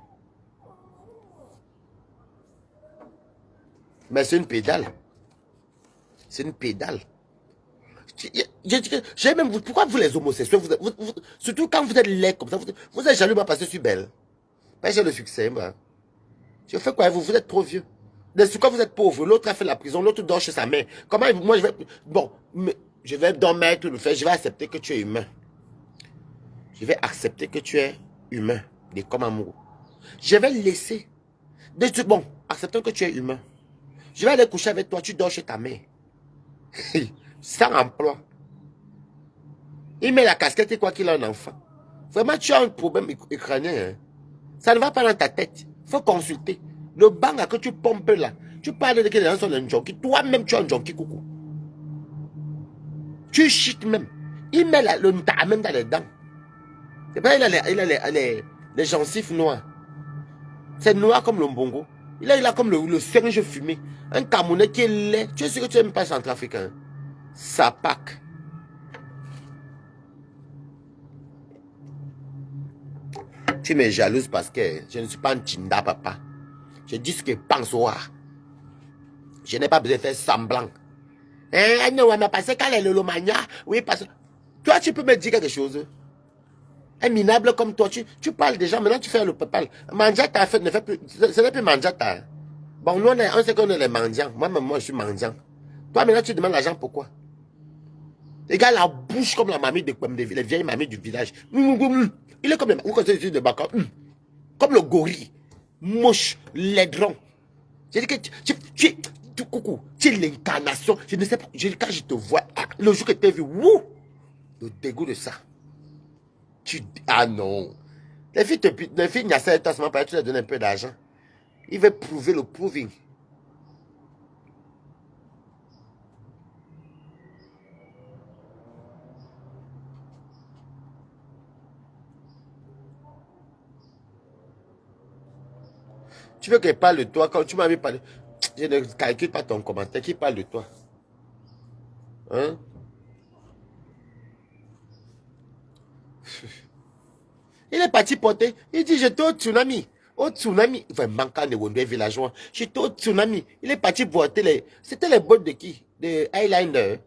Mais c'est une pédale. C'est une pédale. J'ai même, pourquoi vous les homosexuels, surtout quand vous êtes laid comme ça, vous êtes jaloux parce que je suis belle. Ben, j'ai le succès, moi. Je fais quoi, vous êtes trop vieux. C'est quoi vous êtes pauvre, l'autre a fait la prison, l'autre dort chez sa mère. Comment, moi je vais, bon, je vais dormir, tout le faire, je vais accepter que tu es humain. Je vais accepter que tu es humain, de comme amour. Je vais laisser, bon, acceptons que tu es humain. Je vais aller coucher avec toi, tu dors chez ta mère. Sans emploi. Il met la casquette et quoi qu'il a un enfant. Vraiment, tu as un problème crânien. Hein? Ça ne va pas dans ta tête. Il faut consulter. Le banga que tu pompes là, tu parles de que les gens sont un junkie. Toi-même, tu es un junkie, coucou. Tu chites même. Il met le nta même dans les dents. C'est pas, il a les gencives noirs. C'est noir comme le mbongo. Il a comme le singe fumé. Un Camerounais qui est laid. Tu es sûr que tu n'aimes pas centrafricain? Sapak. Tu m'es jalouse parce que je ne suis pas un Tinda, papa. Je dis ce que je pense. Je n'ai pas besoin de faire semblant. Eh, non, mais parce qu'elle est le mania. Oui, parce que toi, tu peux me dire quelque chose. Un minable comme toi, tu parles des gens, maintenant tu fais le papa. Manjata ne fait plus. Ce n'est plus Manjata. Bon, nous, on sait qu'on est les mendiants. Moi, je suis mendiant. Toi, maintenant, tu demandes l'argent pourquoi? Les gars, la bouche comme la mamie les vieilles mamies du village. Il est comme les de Baka. Comme le gorille. Moche, laidron. J'ai dit que coucou, tu es l'incarnation. Je ne sais pas, quand je te vois, le jour que tu as vu, wouh, le dégoût de ça. Ah non. Les filles n'y a ça, tu leur donnes un peu d'argent. Il veut prouver le proving. Tu veux qu'elle parle de toi quand tu m'avais parlé. Je ne calcule pas ton commentaire. Qui parle de toi? Hein? Il est parti porter. Il dit, j'étais au tsunami. Au tsunami. Enfin, manquant de Wondé villageois. J'étais au tsunami. Il est parti porter les. C'était les bottes de qui? De Highlander.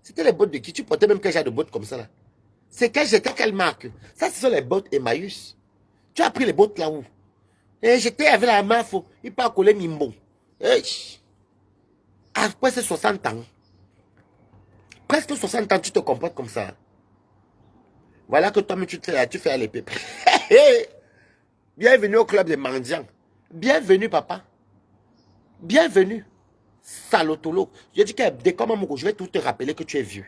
C'était les bottes de qui? Tu portais même quel genre de bottes comme ça là? C'est quelle marque? Ça, ce sont les bottes Emmaüs. Tu as pris les bottes là où? Et j'étais avec la main, il pas coller Mimbo. Après ces 60 ans, presque 60 ans, tu te comportes comme ça. Voilà que toi-même, tu fais à l'épée. Bienvenue au club des mendiants. Bienvenue, papa. Bienvenue. Salotolo. Je dis que dès comme un je vais tout te rappeler que tu es vieux.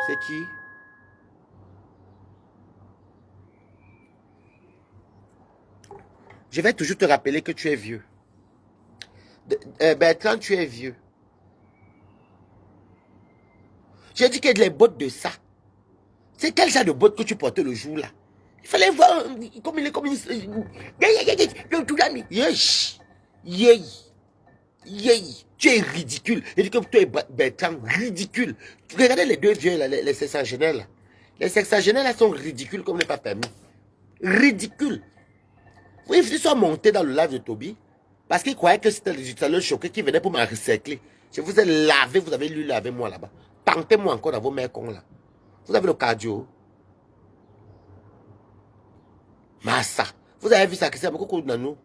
C'est qui? Je vais toujours te rappeler que tu es vieux. Bertrand, tu es vieux. J'ai dit que les bottes de ça. C'est quel genre de bottes que tu portais le jour là? Il fallait voir comme il est comme tu es ridicule. Il dit que tu es Bertrand, ridicule. Regardez les deux vieux là, les sexagénaires là. Les sexagénaires là sont ridicules comme n'est pas permis. Ridicule. Oui, ils sont montés dans le live de Toby parce qu'ils croyaient que c'était le choqué qui venait pour me recycler. Je vous ai lavé, vous avez lui lavé moi là-bas. Tentez-moi encore dans vos mains cons là. Vous avez le cardio. Massa. Vous avez vu ça que c'est beaucoup de nous.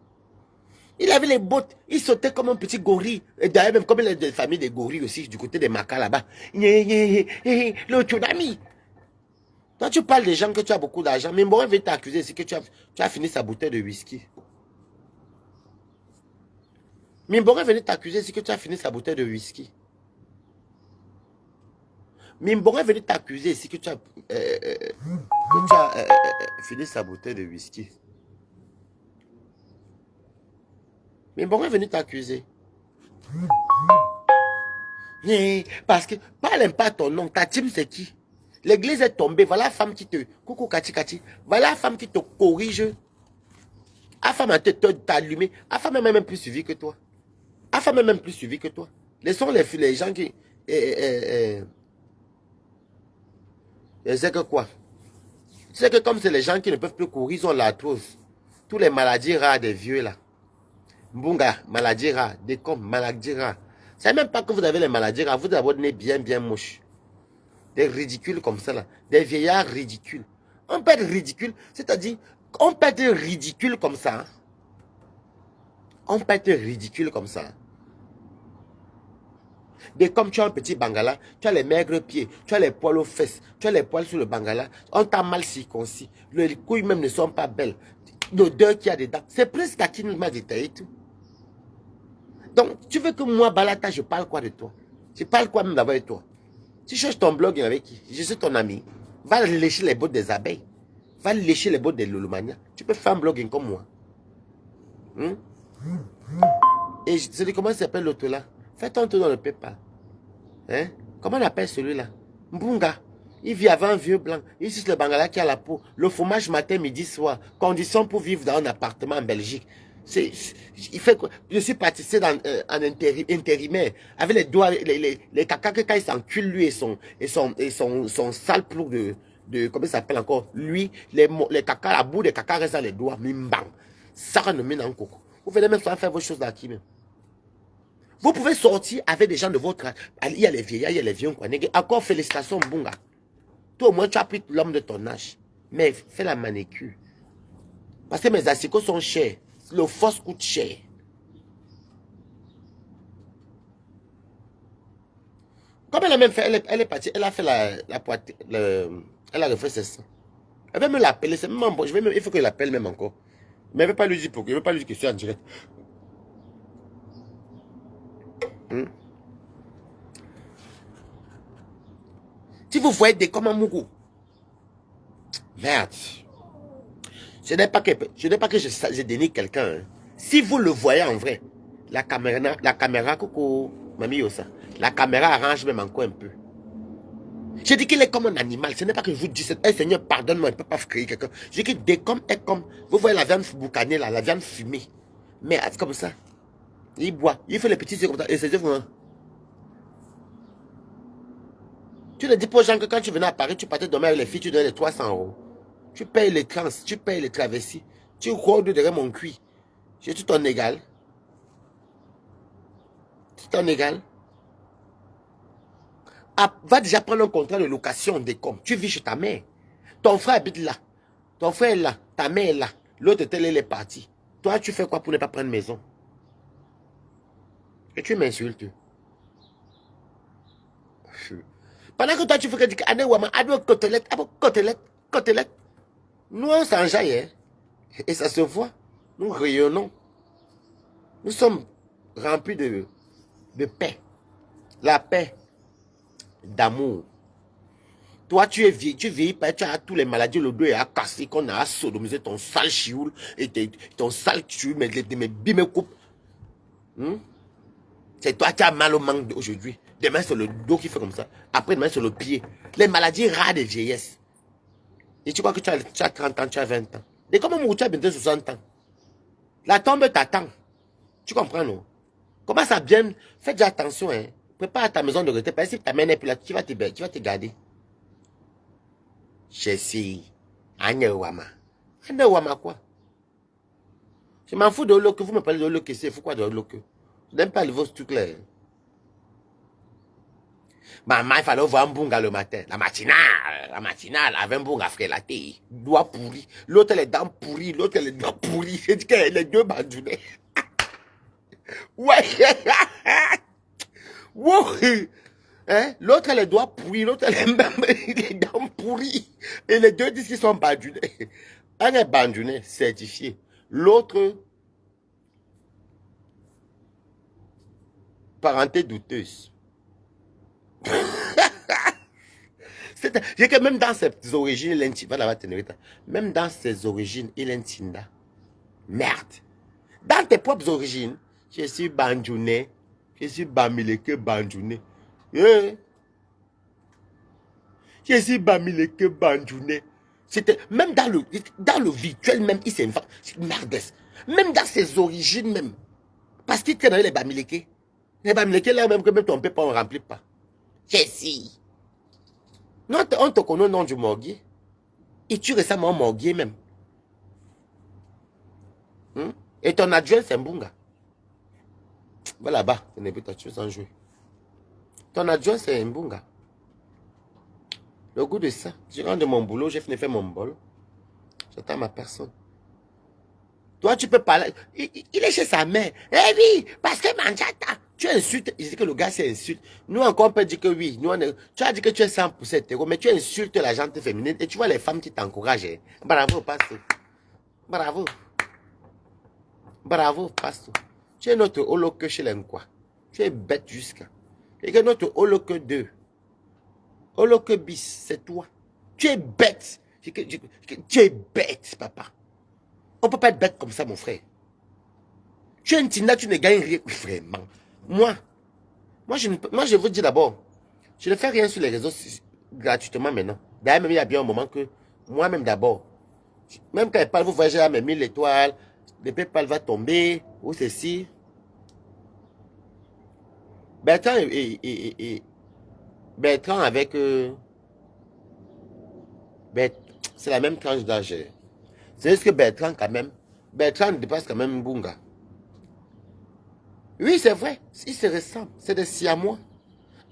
Il avait les bottes. Il sautait comme un petit gorille. Et d'ailleurs, même comme il y a des familles de gorilles aussi, du côté des Macas là-bas. Le tsunami. Toi, tu parles des gens que tu as beaucoup d'argent. Mais bon, il veut t'accuser ici que tu as fini sa bouteille de whisky. Mimbora est venu t'accuser ici que tu as fini sa bouteille de whisky. Mimbora est venu t'accuser ici que tu as, fini sa bouteille de whisky. Mimbora est venu t'accuser. Parce que, parle pas ton nom, ta team c'est qui? L'église est tombée, voilà la femme qui te... Coucou Kati Kati. Voilà la femme qui te corrige. La femme a t'allumé. La femme est même plus suivie que toi. La femme est même plus suivie que toi. Laissons les gens qui... Je sais que quoi? Tu sais que comme c'est les gens qui ne peuvent plus courir, ils ont l'arthrose. Tous les maladies rares des vieux là. Mbunga, maladie rare. Décom, maladie rare. C'est même pas que vous avez les maladies rares. Vous avez votre nez bien moche. Des ridicules comme ça là. Des vieillards ridicules. On peut être ridicule, c'est-à-dire, on peut être ridicule comme ça. On peut être ridicule comme ça. Mais comme tu as un petit bangala, tu as les maigres pieds, tu as les poils aux fesses, tu as les poils sur le bangala, on t'a mal circoncis. Les couilles même ne sont pas belles. L'odeur qu'il y a dedans, c'est presque à qui nous m'a détaillé tout. Donc, tu veux que moi, Balata, je parle quoi de toi? Je parle quoi même d'abord de toi? Tu cherches ton blog avec qui? Je suis ton ami. Va lécher les bottes des abeilles. Va lécher les bottes des Lolomania. Tu peux faire un blogging comme moi. Et je te dis, comment s'appelle l'autre là? Fais ton tour dans le PayPal. Hein? Comment on appelle celui-là? Mbunga. Il vit avec un vieux blanc. Il suce le bangala qui a la peau. Le fromage matin, midi, soir. Condition pour vivre dans un appartement en Belgique. Il fait quoi? Je suis pâtissier en intérimaire. Avec les doigts, les caca que quand il s'encule, lui et son sale plou comment ça s'appelle encore? Lui, les caca, la boue des caca reste dans les doigts. Mimbang. Ça ne mène en coco. Vous venez même faire vos choses là qui même. Vous pouvez sortir avec des gens de votre âge. Il y a les vieillards, il y a les vieux. Encore félicitations, Mbunga. Toi, au moins, tu as pris l'homme de ton âge. Mais fais la manicure. Parce que mes asticots sont chers. Le fos coûte cher. Comme elle a même fait, elle est partie, elle a fait la poitrine, elle a refait ses seins. Elle va me l'appeler, c'est même bon. Il faut que je l'appelle même encore. Mais elle ne veut pas lui dire pourquoi. Elle ne veut pas lui dire que je suis en direct. Si vous voyez des comme un mougou. Merde. Je n'ai pas que je dénigre quelqu'un. Hein. Si vous le voyez en vrai, la caméra, coucou, mamie Yosa, la caméra arrange même encore un peu. Je dis qu'il est comme un animal. Ce n'est pas que je vous dis, hey, Seigneur, pardonne-moi, il ne peut pas créer quelqu'un. Je dis que Décom est comme, vous voyez la viande boucanée là, la viande fumée. Mais c'est comme ça. Il boit, il fait les petits yeux comme ça, et ses yeux vraiment. Tu ne dis pas aux gens que quand tu venais à Paris, tu partais dormir avec les filles, tu donnais les 300 €. Tu payes les trans, tu payes les travestis. Tu rôdes derrière mon cuit. Je suis ton égal. Tu ton égal. Ah, va déjà prendre un contrat de location des com. Tu vis chez ta mère. Ton frère habite là. Ton frère est là. Ta mère est là. L'autre tel elle est partie. Toi, tu fais quoi pour ne pas prendre maison? Et tu m'insultes. Pendant que toi, tu fais que tu dis, côtelette. Nous, on s'enjaille, hein? Et ça se voit. Nous rayonnons. Nous sommes remplis de paix. La paix d'amour. Toi, tu vieillis, tu as toutes les maladies, le dos est à casser, qu'on a sodomisé ton sale chioul, et ton sale chioul, mes bim coupe. C'est toi qui as mal au manque d'aujourd'hui. Demain, c'est le dos qui fait comme ça. Après, demain, c'est le pied. Les maladies rares de vieillesse. Et tu crois que tu as 30 ans, tu as 20 ans. Et comment tu as bientôt 60 ans? La tombe t'attend. Tu comprends, non? Commence à bien. Fais déjà attention, hein. Prépare ta maison de retraite. Parce que si ta mère n'est plus là, tu vas te garder. Je suis. Anewama. Anewama quoi? Je m'en fous de l'eau vous me parlez de l'eau c'est fou quoi de l'eau je n'aime pas le vos trucs là. Maman, il fallait voir un bunga le matin. La matinale, avec un bunga frélaté. Doigt pourri. L'autre, les dents pourries. L'autre, les doigts pourris. J'ai dit que les deux bandounes. Ouais. Wow. Hein? L'autre, les doigts pourris. L'autre, les dents pourries. Et les deux disent qu'ils sont bandounes. Un est bandouné, certifié. L'autre, parenté douteuse. J'ai que même dans ses origines, il est même dans ses origines, il est Tinda. Merde. Dans tes propres origines, je suis bandouné. Je suis bamileke bandouné. Yeah. Je suis bamileke bandouné. C'était même dans le virtuel même, il s'invente. Merdes. Même dans ses origines même. Parce qu'il traîne les bamileke. Les bamileke là même que même ton père ne remplit pas. Je suis. Non, on te connaît au nom du morguier. Et tu récemment morguier même. Et ton adjoint, c'est Mbunga. Va là-bas, tu n'es plus ta tueuse en jouer. Ton adjoint, c'est Mbunga. Le goût de ça. Je rentre de mon boulot, j'ai fini de faire mon bol. J'attends ma personne. Toi, tu peux parler. Il est chez sa mère. Eh oui, parce que Manjata, tu insultes. Il dit que le gars, c'est insulte. Nous, encore, on peut dire que oui. Nous, tu as dit que tu es 100% hétéro, mais tu insultes la gente féminine et tu vois les femmes qui t'encouragent. Hein. Bravo, pasteur. Bravo. Bravo, pasteur. Tu es notre holoque chez l'enquoi. Tu es bête jusqu'à. Et que notre holoque 2. Holoque bis, c'est toi. Tu es bête. Tu es bête, papa. On ne peut pas être bête comme ça, mon frère. Tu es un Tina, tu ne gagnes rien. Vraiment. Moi, je vous dis d'abord, je ne fais rien sur les réseaux gratuitement maintenant. D'ailleurs, même il y a bien un moment que moi-même d'abord, même quand elle parle, vous voyez, j'ai mes 1000 étoiles, le PayPal va tomber, ou ceci. Bertrand Bertrand avec... c'est la même tranche d'âge. C'est juste que Bertrand, quand même, Bertrand dépasse quand même Bunga. Oui, c'est vrai, ils se ressemblent, c'est des siamois.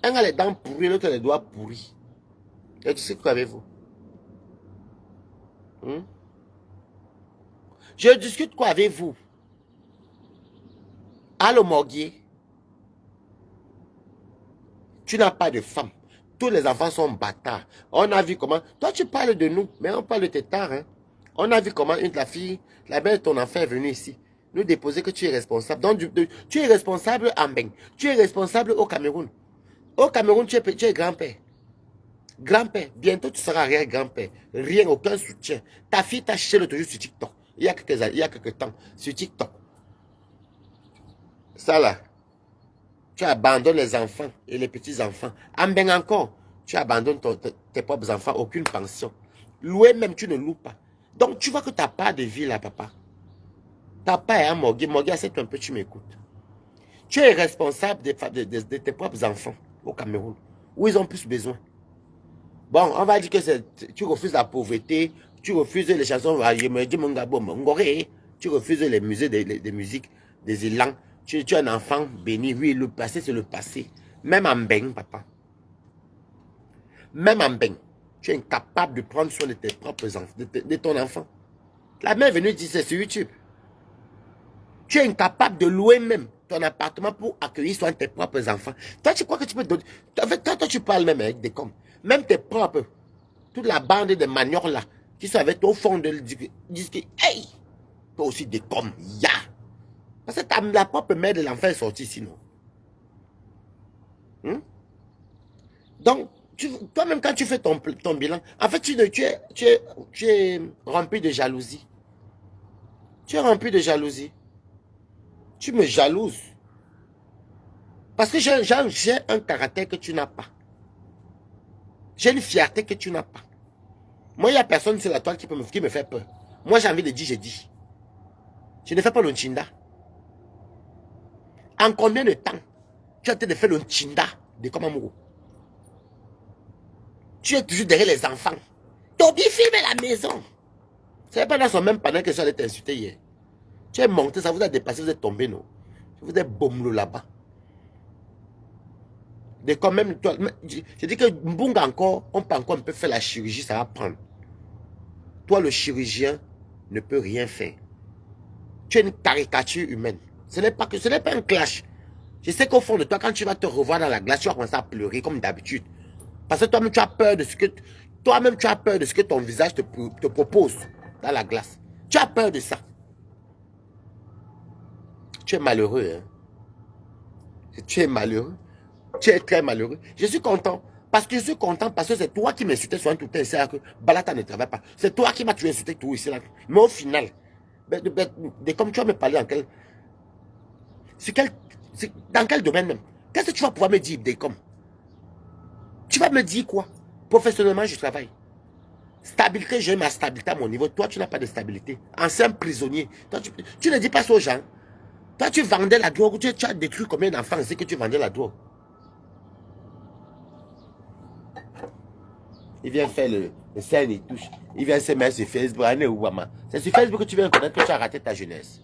Un a les dents pourries, l'autre a les doigts pourris. Et tu sais quoi avec vous? Je discute quoi avec vous? Allô, Morguier? Tu n'as pas de femme. Tous les enfants sont bâtards. On a vu comment... Toi, tu parles de nous, mais on parle de tes tares. Hein? On a vu comment la fille, la belle de ton enfant est venue ici. Nous déposer que tu es responsable. Donc, tu es responsable en Beng. Tu es responsable au Cameroun. Au Cameroun, tu es grand-père. Grand-père, bientôt tu seras rien grand-père. Rien, aucun soutien. Ta fille t'a acheté l'autre jour sur TikTok. Il y a quelques temps, sur TikTok. Ça là, tu abandonnes les enfants et les petits-enfants. En bien encore, tu abandonnes tes propres enfants, aucune pension. Louer même, tu ne loues pas. Donc tu vois que tu n'as pas de vie là, papa. Tu n'as pas un Morgué. Morgué, c'est un peu, tu m'écoutes. Tu es responsable de tes propres enfants au Cameroun, où ils ont plus besoin. Bon, on va dire que tu refuses la pauvreté, tu refuses les chansons, tu refuses les musées des musiques, des élans. Tu es un enfant béni. Oui, le passé, c'est le passé. Même en Beng, papa. Même en Beng, tu es incapable de prendre soin de tes propres enfants, de ton enfant. La mère est venue dire c'est sur YouTube. Tu es incapable de louer même ton appartement pour accueillir soin de tes propres enfants. Toi, tu crois que tu peux donner... Toi, tu parles même avec des coms. Même tes propres... Toute la bande de maniors là, qui sont avec toi au fond de disent que, hey, toi aussi des coms, ya. Parce que la propre mère de l'enfant est sortie sinon. Donc, toi-même quand tu fais ton bilan, en fait, tu es rempli de jalousie. Tu es rempli de jalousie. Tu me jalouses. Parce que j'ai un caractère que tu n'as pas. J'ai une fierté que tu n'as pas. Moi, il n'y a personne sur la toile qui me fait peur. Moi, j'ai envie de dire, j'ai dit. Je ne fais pas le Nchinda. En combien de temps tu as été de faire le Nchinda de Komamuro? Tu es toujours derrière les enfants. Toby filme la maison. C'est pas dans son même panel que j'allais t'insulter hier. Tu es monté, ça vous a dépassé, vous êtes tombé, non? Vous êtes bomblou là-bas. De quand même, toi, je dis que Mbunga encore, on peut encore un peu faire la chirurgie, ça va prendre. Toi, le chirurgien, ne peut rien faire. Tu es une caricature humaine. Ce n'est pas un clash. Je sais qu'au fond de toi, quand tu vas te revoir dans la glace, tu vas commencer à pleurer comme d'habitude. Parce que toi-même, tu as peur de ce que... Toi-même, tu as peur de ce que ton visage te propose dans la glace. Tu as peur de ça. Tu es malheureux, hein. Tu es malheureux. Tu es très malheureux. Je suis content. Parce que je suis content parce que c'est toi qui m'insultais sur un tout un que Balata ne travaille pas. C'est toi qui m'as tué insulté tout ici. Là. Mais au final, comme tu vas me parler dans quel domaine même? Qu'est-ce que tu vas pouvoir me dire, Décom? Tu vas me dire quoi? Professionnellement, je travaille. Stabilité, j'ai ma stabilité à mon niveau. Toi, tu n'as pas de stabilité. Ancien prisonnier. Toi, tu ne dis pas ça aux gens. Toi, tu vendais la drogue. Tu as détruit combien d'enfants? C'est que tu vendais la drogue. Il vient faire le scène, il touche. Il vient se mettre sur Facebook. C'est sur Facebook que tu viens connaître que tu as raté ta jeunesse.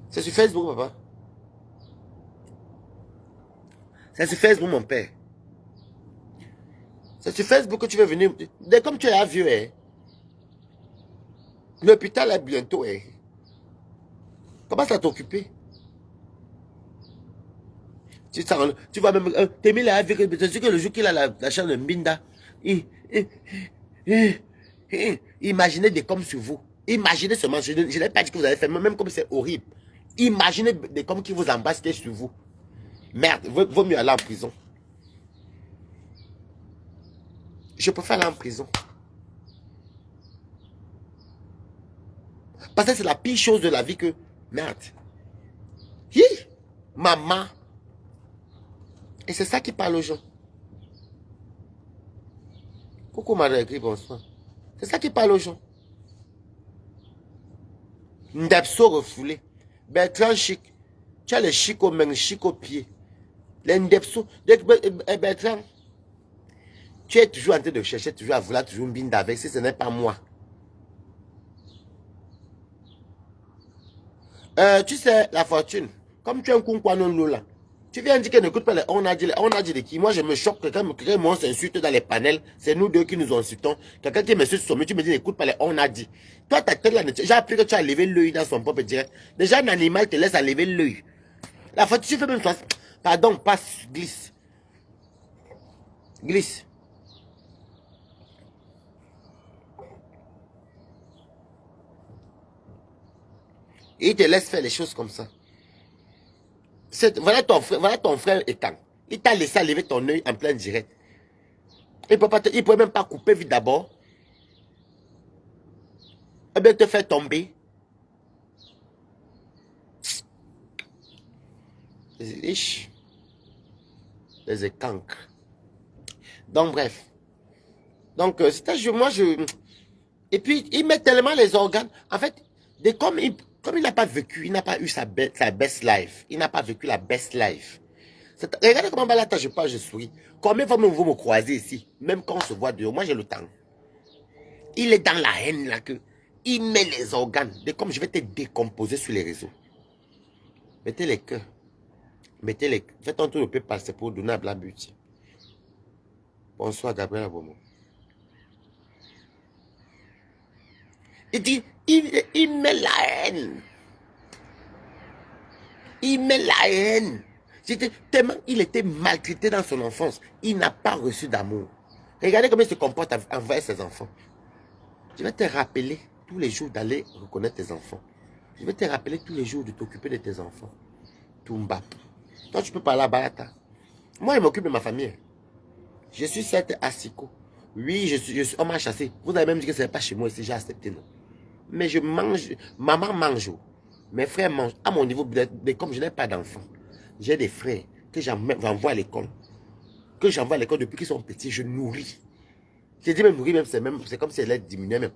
C'est sur Facebook, papa. C'est sur Facebook, mon père. C'est sur Facebook que tu veux venir. Dès comme tu es vieux, hein. L'hôpital est bientôt, hein. Commence à t'occuper. Tu vois même, Témil a vu que le jour qu'il a la chaîne de Mbinda, imaginez des comme sur vous. Imaginez seulement, je n'ai pas dit que vous avez fait, même comme c'est horrible. Imaginez des comme qui vous embrassent sur vous. Merde, vaut mieux aller en prison. Je préfère aller en prison. Parce que c'est la pire chose de la vie que, merde. Hi, maman. Et c'est ça qui parle aux gens. Coucou madame écrit bonsoir. C'est ça qui parle aux gens. Ndepso refoulé. Bertrand chic. Tu as les chic aux mains, chic aux pieds. Les Ndepso. Bertrand, tu es toujours en train de chercher, toujours à vouloir toujours une binde avec, si ce n'est pas moi. Tu sais, la fortune, comme tu es un kunkwano là, tu viens dire qu'elle n'écoute pas les on a dit de qui. Moi, je me choque que quand quelqu'un s'insulte dans les panels, c'est nous deux qui nous insultons. Quelqu'un qui me suit sur tu me dis n'écoute pas les on a dit. Toi, ta tête là, j'ai appris que tu as levé l'œil dans son propre direct. Déjà, un animal te laisse à lever l'œil. La fortune, tu fais même toi. Pardon, passe, glisse. Glisse. Et il te laisse faire les choses comme ça. Voilà ton frère étant. Il t'a laissé lever ton œil en plein direct. Il ne peut même pas couper vite d'abord. Et bien te faire tomber. Les cancres. Donc bref. Donc et puis il met tellement les organes. En fait, comme il n'a pas vécu, il n'a pas eu sa best life. Il n'a pas vécu la best life. Regardez comment Balata je parle, je souris. Combien de fois vous me croisez ici? Même quand on se voit dehors, moi j'ai le temps. Il est dans la haine là que il met les organes. Comme je vais te décomposer sur les réseaux. Mettez les cœurs. Faites un tour de PayPal, c'est pour donner à Blabuti. Bonsoir Gabriel Abomo. Il dit, il met la haine. Il met la haine. Tellement il était maltraité dans son enfance. Il n'a pas reçu d'amour. Regardez comment il se comporte envers ses enfants. Je vais te rappeler tous les jours d'aller reconnaître tes enfants. Je vais te rappeler tous les jours de t'occuper de tes enfants. Toumba. Toi, tu peux parler à Balata. Moi, je m'occupe de ma famille. Je suis certes Asiko. Oui, on m'a chassé. Vous avez même dit que ce n'est pas chez moi ici, j'ai accepté, non. Mais je mange, maman mange. Mes frères mangent. À mon niveau, comme je n'ai pas d'enfants, j'ai des frères que j'envoie à l'école. Que j'envoie à l'école depuis qu'ils sont petits, je nourris. Je dis même nourrir, c'est comme si elle est diminuée même.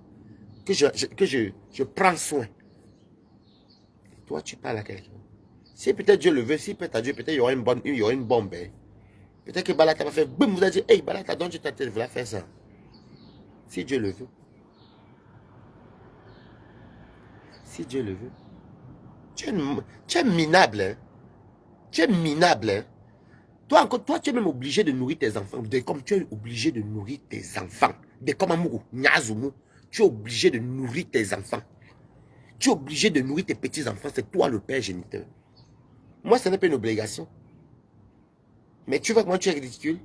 Que je prends soin. Et toi, tu parles à quelqu'un. Si peut-être Dieu le veut, si peut-être Dieu, peut-être il y aura une bombe. Hein. Peut-être que Balata va faire boum, vous allez dire, hey Balata, donc tu t'as voulu faire ça. Si Dieu le veut. Si Dieu le veut. Tu es minable. Hein? Tu es minable. Hein? Toi, tu es même obligé de nourrir tes enfants. Comme tu es obligé de nourrir tes enfants. Comme Amourou, Nyazumu. Tu es obligé de nourrir tes enfants. Tu es obligé de nourrir tes petits-enfants. C'est toi le père géniteur. Moi, ce n'est pas une obligation. Mais tu vois comment tu es ridicule?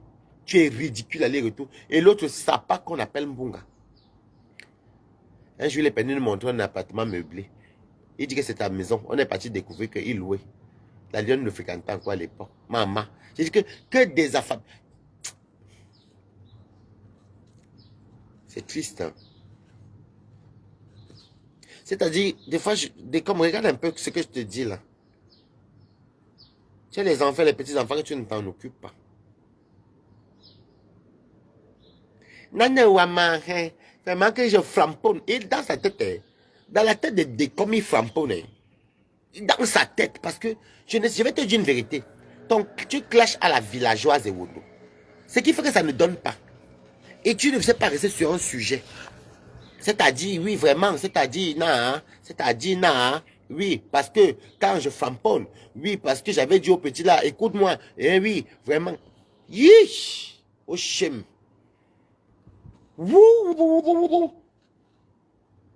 Tu es ridicule aller-retour. Et l'autre sapa qu'on appelle Mbunga. Un jour, il est venu nous montrer un appartement meublé. Il dit que c'est ta maison. On est parti découvrir qu'il louait. La lionne ne fréquentait encore à l'époque. Maman. J'ai dit que des affaires. C'est triste. Hein? C'est-à-dire, des fois, comme regarde un peu ce que je te dis là. Tu as les enfants, les petits-enfants que tu ne t'en occupes pas. Nana Wama, vraiment que je framponne. Et dans sa tête, dans la tête de comme il framponne. Dans sa tête, parce que je vais te dire une vérité. Tu clashes à la villageoise et Wodo. Ce qui fait que ça ne donne pas. Et tu ne sais pas rester sur un sujet. C'est-à-dire, oui, vraiment, c'est-à-dire, oui, parce que quand je framponne, oui, parce que j'avais dit au petit là, écoute-moi, oui, vraiment, yish, au chem.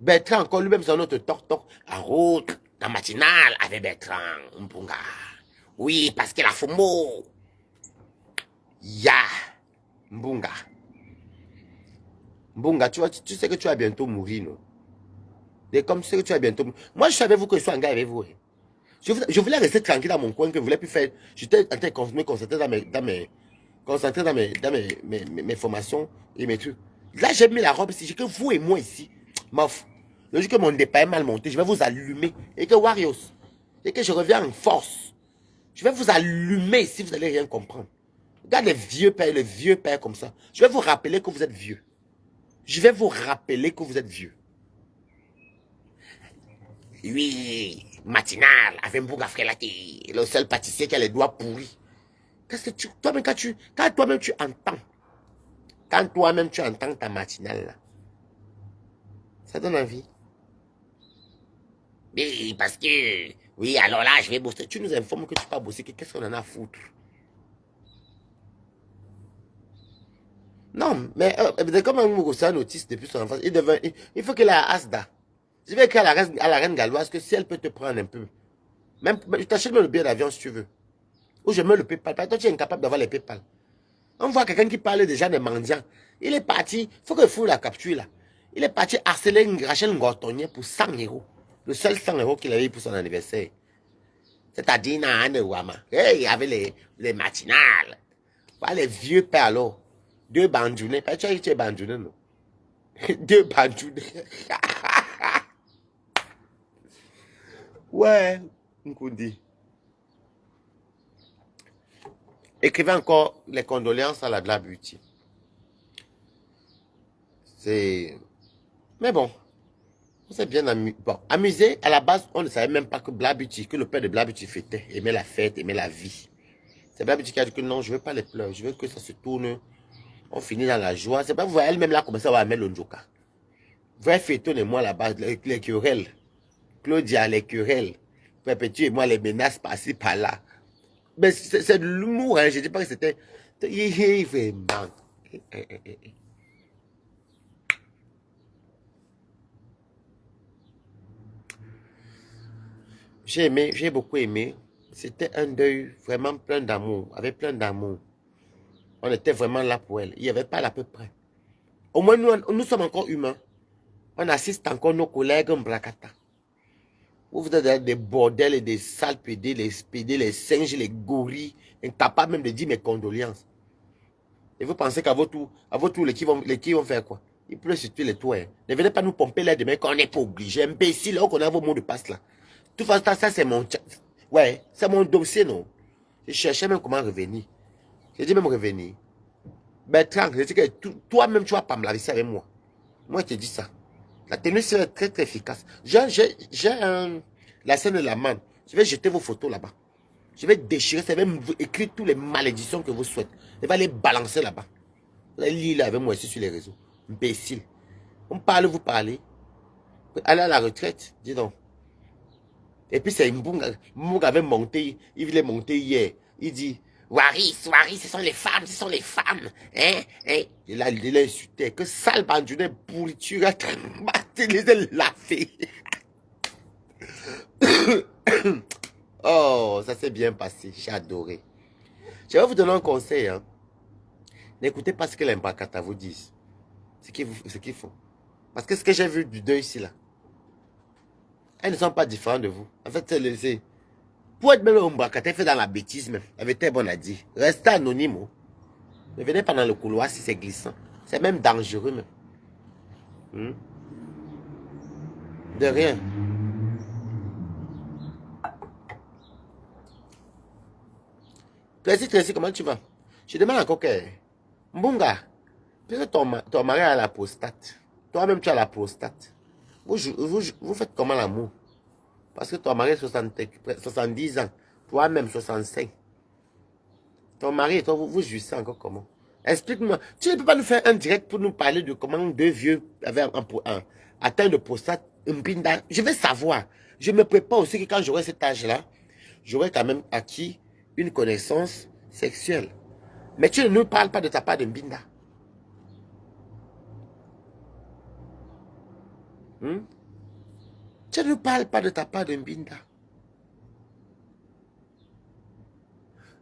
Bertrand, encore lui-même, c'est un autre toc-toc. En route, dans matinale, avec Bertrand, Mpunga. Oui, parce que la FOMO. Ya, Mbunga. Mbunga, tu sais que tu vas bientôt mourir, non? Et comme tu sais que tu vas bientôt mourir. Moi, je savais vous que je suis en gars avec vous. Hein. Je voulais rester tranquille dans mon coin, que je ne voulais plus faire. J'étais en train de me concentrer dans mes formations et mes trucs. Là, j'ai mis la robe ici. J'ai que vous et moi ici. Mof. Le jour que mon départ est mal monté, je vais vous allumer. Et que Warriors, et que je reviens en force. Je vais vous allumer si vous n'allez rien comprendre. Regarde les vieux pères comme ça. Je vais vous rappeler que vous êtes vieux. Je vais vous rappeler que vous êtes vieux. Oui, matinal, avec Mbouga Frelati, le seul pâtissier qui a les doigts pourris. Qu'est-ce que toi-même, quand toi-même tu entends ta matinale, là, ça donne envie. Oui, parce que, oui, alors là, je vais bosser. Tu nous informes que tu vas bosser, qu'est-ce qu'on en a à foutre? Non, mais comme un Mougou, c'est un autiste depuis son enfance, il faut qu'il ait Asda. Je vais écrire à la reine galloise que si elle peut te prendre un peu, même, je t'achète le billet d'avion si tu veux. Ou je mets le PayPal. Parce que toi, tu es incapable d'avoir les PayPal. On voit quelqu'un qui parle déjà des mendiants. Il est parti, il faut que fou la capture là. Il est parti harceler Rachel Ngortonnier pour 100 euros. Le seul 100 euros qu'il avait eu pour son anniversaire. C'est-à-dire, il y avait les matinales. Voilà les vieux pères alors. 2 bandounets. Tu as bandounets, non? 2 bandounets. Ouais, Nkundi. Écrivez encore les condoléances à la Gla Beauty. C'est... Mais bon, on s'est bien amusé. Bon, amusé, à la base, on ne savait même pas que Blabuti, que le père de Blabuti fêtait, aimait la fête, aimait la vie. C'est Blabuti qui a dit que non, je ne veux pas les pleurs, je veux que ça se tourne. On finit dans la joie. C'est pas, vous voyez, elle-même là, commencer à mettre le njoka. Vous voyez, Féton et moi là-bas, les querelles. Claudia, les querelles. Perpétue et moi, les menaces par-ci, par-là. Mais c'est de l'humour, hein. Je ne dis pas que c'était... Vraiment. J'ai aimé, j'ai beaucoup aimé. C'était un deuil vraiment plein d'amour, avec plein d'amour. On était vraiment là pour elle. Il n'y avait pas à peu près. Au moins, nous sommes encore humains. On assiste encore nos collègues en Brakata. Vous êtes des bordels et des sales pédés, les singes, les gorilles, incapables même de dire mes condoléances. Et vous pensez qu'à votre tour, les qui vont faire quoi? Ils pleurent sur tous les toits. Hein. Ne venez pas nous pomper l'air de main qu'on n'est pas obligé. Imbécile, on a vos mots de passe là. De toute façon, ça c'est mon... Ouais, c'est mon dossier, non? Je cherchais même comment revenir. J'ai dit même revenir. Bertrand, je dis que toi-même, tu vas pas me laver ça avec moi. Moi, je te dis ça. La tenue serait très, très efficace. J'ai la scène de la manne. Je vais jeter vos photos là-bas. Je vais déchirer, ça va écrire toutes les malédictions que vous souhaitez. Je vais les balancer là-bas. Vous allez lire là avec moi ici sur les réseaux. Imbécile. On parle, vous parlez. Allez à la retraite, dis donc. Et puis c'est Mbunga. Mbunga avait monté, il voulait monter hier. Il dit, Waris, ce sont les femmes, ce sont les femmes. Hein, hein. Et là, il a insulté. Que sale bandounet pourriture, il l'a fait. Oh, ça s'est bien passé, j'ai adoré. Je vais vous donner un conseil. Hein. N'écoutez pas ce que les Mbakata vous disent. Ce qu'il faut. Parce que ce que j'ai vu du deuil ici, là, elles ne sont pas différentes de vous. En fait, c'est... Pour être même un Mbakata, fait dans la bêtise même. Elle était bonne à dire. Restez anonyme. Oh. Ne venez pas dans le couloir si c'est glissant. C'est même dangereux même. De rien. Tracy, comment tu vas? Je demande encore que... Mbunga, puisque ton mari a la prostate, toi-même tu as la prostate. Vous faites comment l'amour? Parce que ton mari a 70 ans, toi-même 65. Ton mari et toi, vous jouissez encore comment? Explique-moi. Tu ne peux pas nous faire un direct pour nous parler de comment 2 vieux avaient atteint de prostate, Mbinda. Je vais savoir. Je me prépare aussi que quand j'aurai cet âge-là, j'aurai quand même acquis une connaissance sexuelle. Mais tu ne nous parles pas de ta part de Mbinda. Tu ne parles pas de ta part de Mbinda.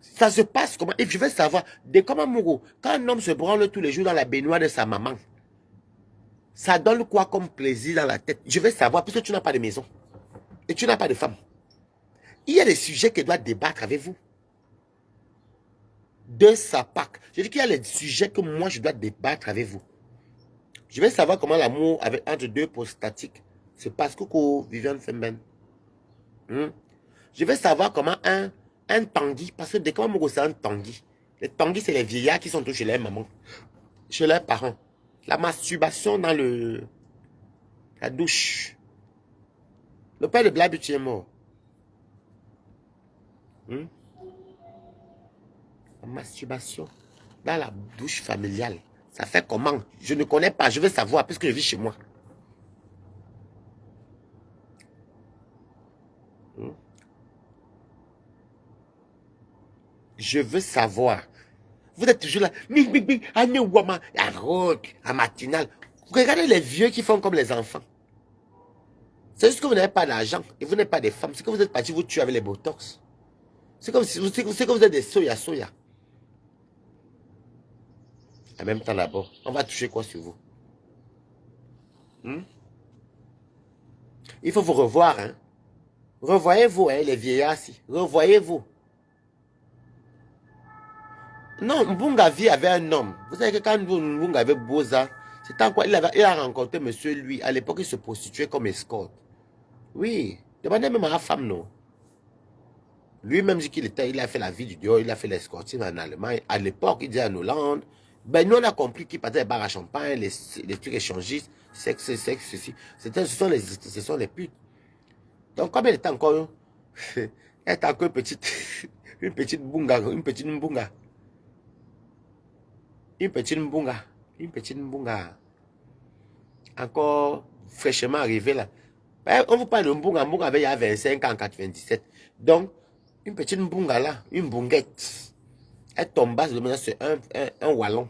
Ça se passe comment? Et je veux savoir, de comment Mouro, quand un homme se branle tous les jours dans la baignoire de sa maman, ça donne quoi comme plaisir dans la tête? Je veux savoir, puisque tu n'as pas de maison. Et tu n'as pas de femme. Il y a des sujets qu'elle doit débattre avec vous. De sa part. Je dis qu'il y a des sujets que moi je dois débattre avec vous. Je veux savoir comment l'amour entre deux prostatiques se passe. Coucou, Viviane Femben. Je veux savoir comment un tanguy, parce que dès quand Mouro c'est un tanguy. Les tanguys, c'est les vieillards qui sont tous chez les mamans, chez leurs parents. La masturbation dans la douche. Le père de Blabuti est mort. La masturbation dans la douche familiale. Ça fait comment? Je ne connais pas, je veux savoir, puisque je vis chez moi. Je veux savoir. Vous êtes toujours là. À matinale. Regardez les vieux qui font comme les enfants. C'est juste que vous n'avez pas d'argent et vous n'êtes pas des femmes. C'est que vous êtes partis vous tuer avec les botox. C'est comme si que vous êtes des soya. En même temps d'abord, on va toucher quoi sur vous? Il faut vous revoir. Hein? Revoyez-vous, hein, les vieillards. Revoyez-vous. Non, Mbungavi avait un homme. Vous savez que quand Mbunga avait Boza, c'était quoi? Il a rencontré monsieur lui. À l'époque, il se prostituait comme escorte. Oui. Demandez même à la femme, non. Lui-même dit il a fait la vie du dieu, il a fait l'escorting en Allemagne. À l'époque, il disait en Hollande. Ben, nous, on a compris qu'il partait des bars à champagne, les trucs échangistes, sexe, ceci. Ce sont les putes. Donc, comme elle était encore, elle était encore une petite bunga. Encore fraîchement arrivée là. Ben, on vous parle de Mbunga. Mbunga avait il y a 25 ans en 97. Donc, une petite Mbunga là, une bunguette. Elle tomba sur un wallon.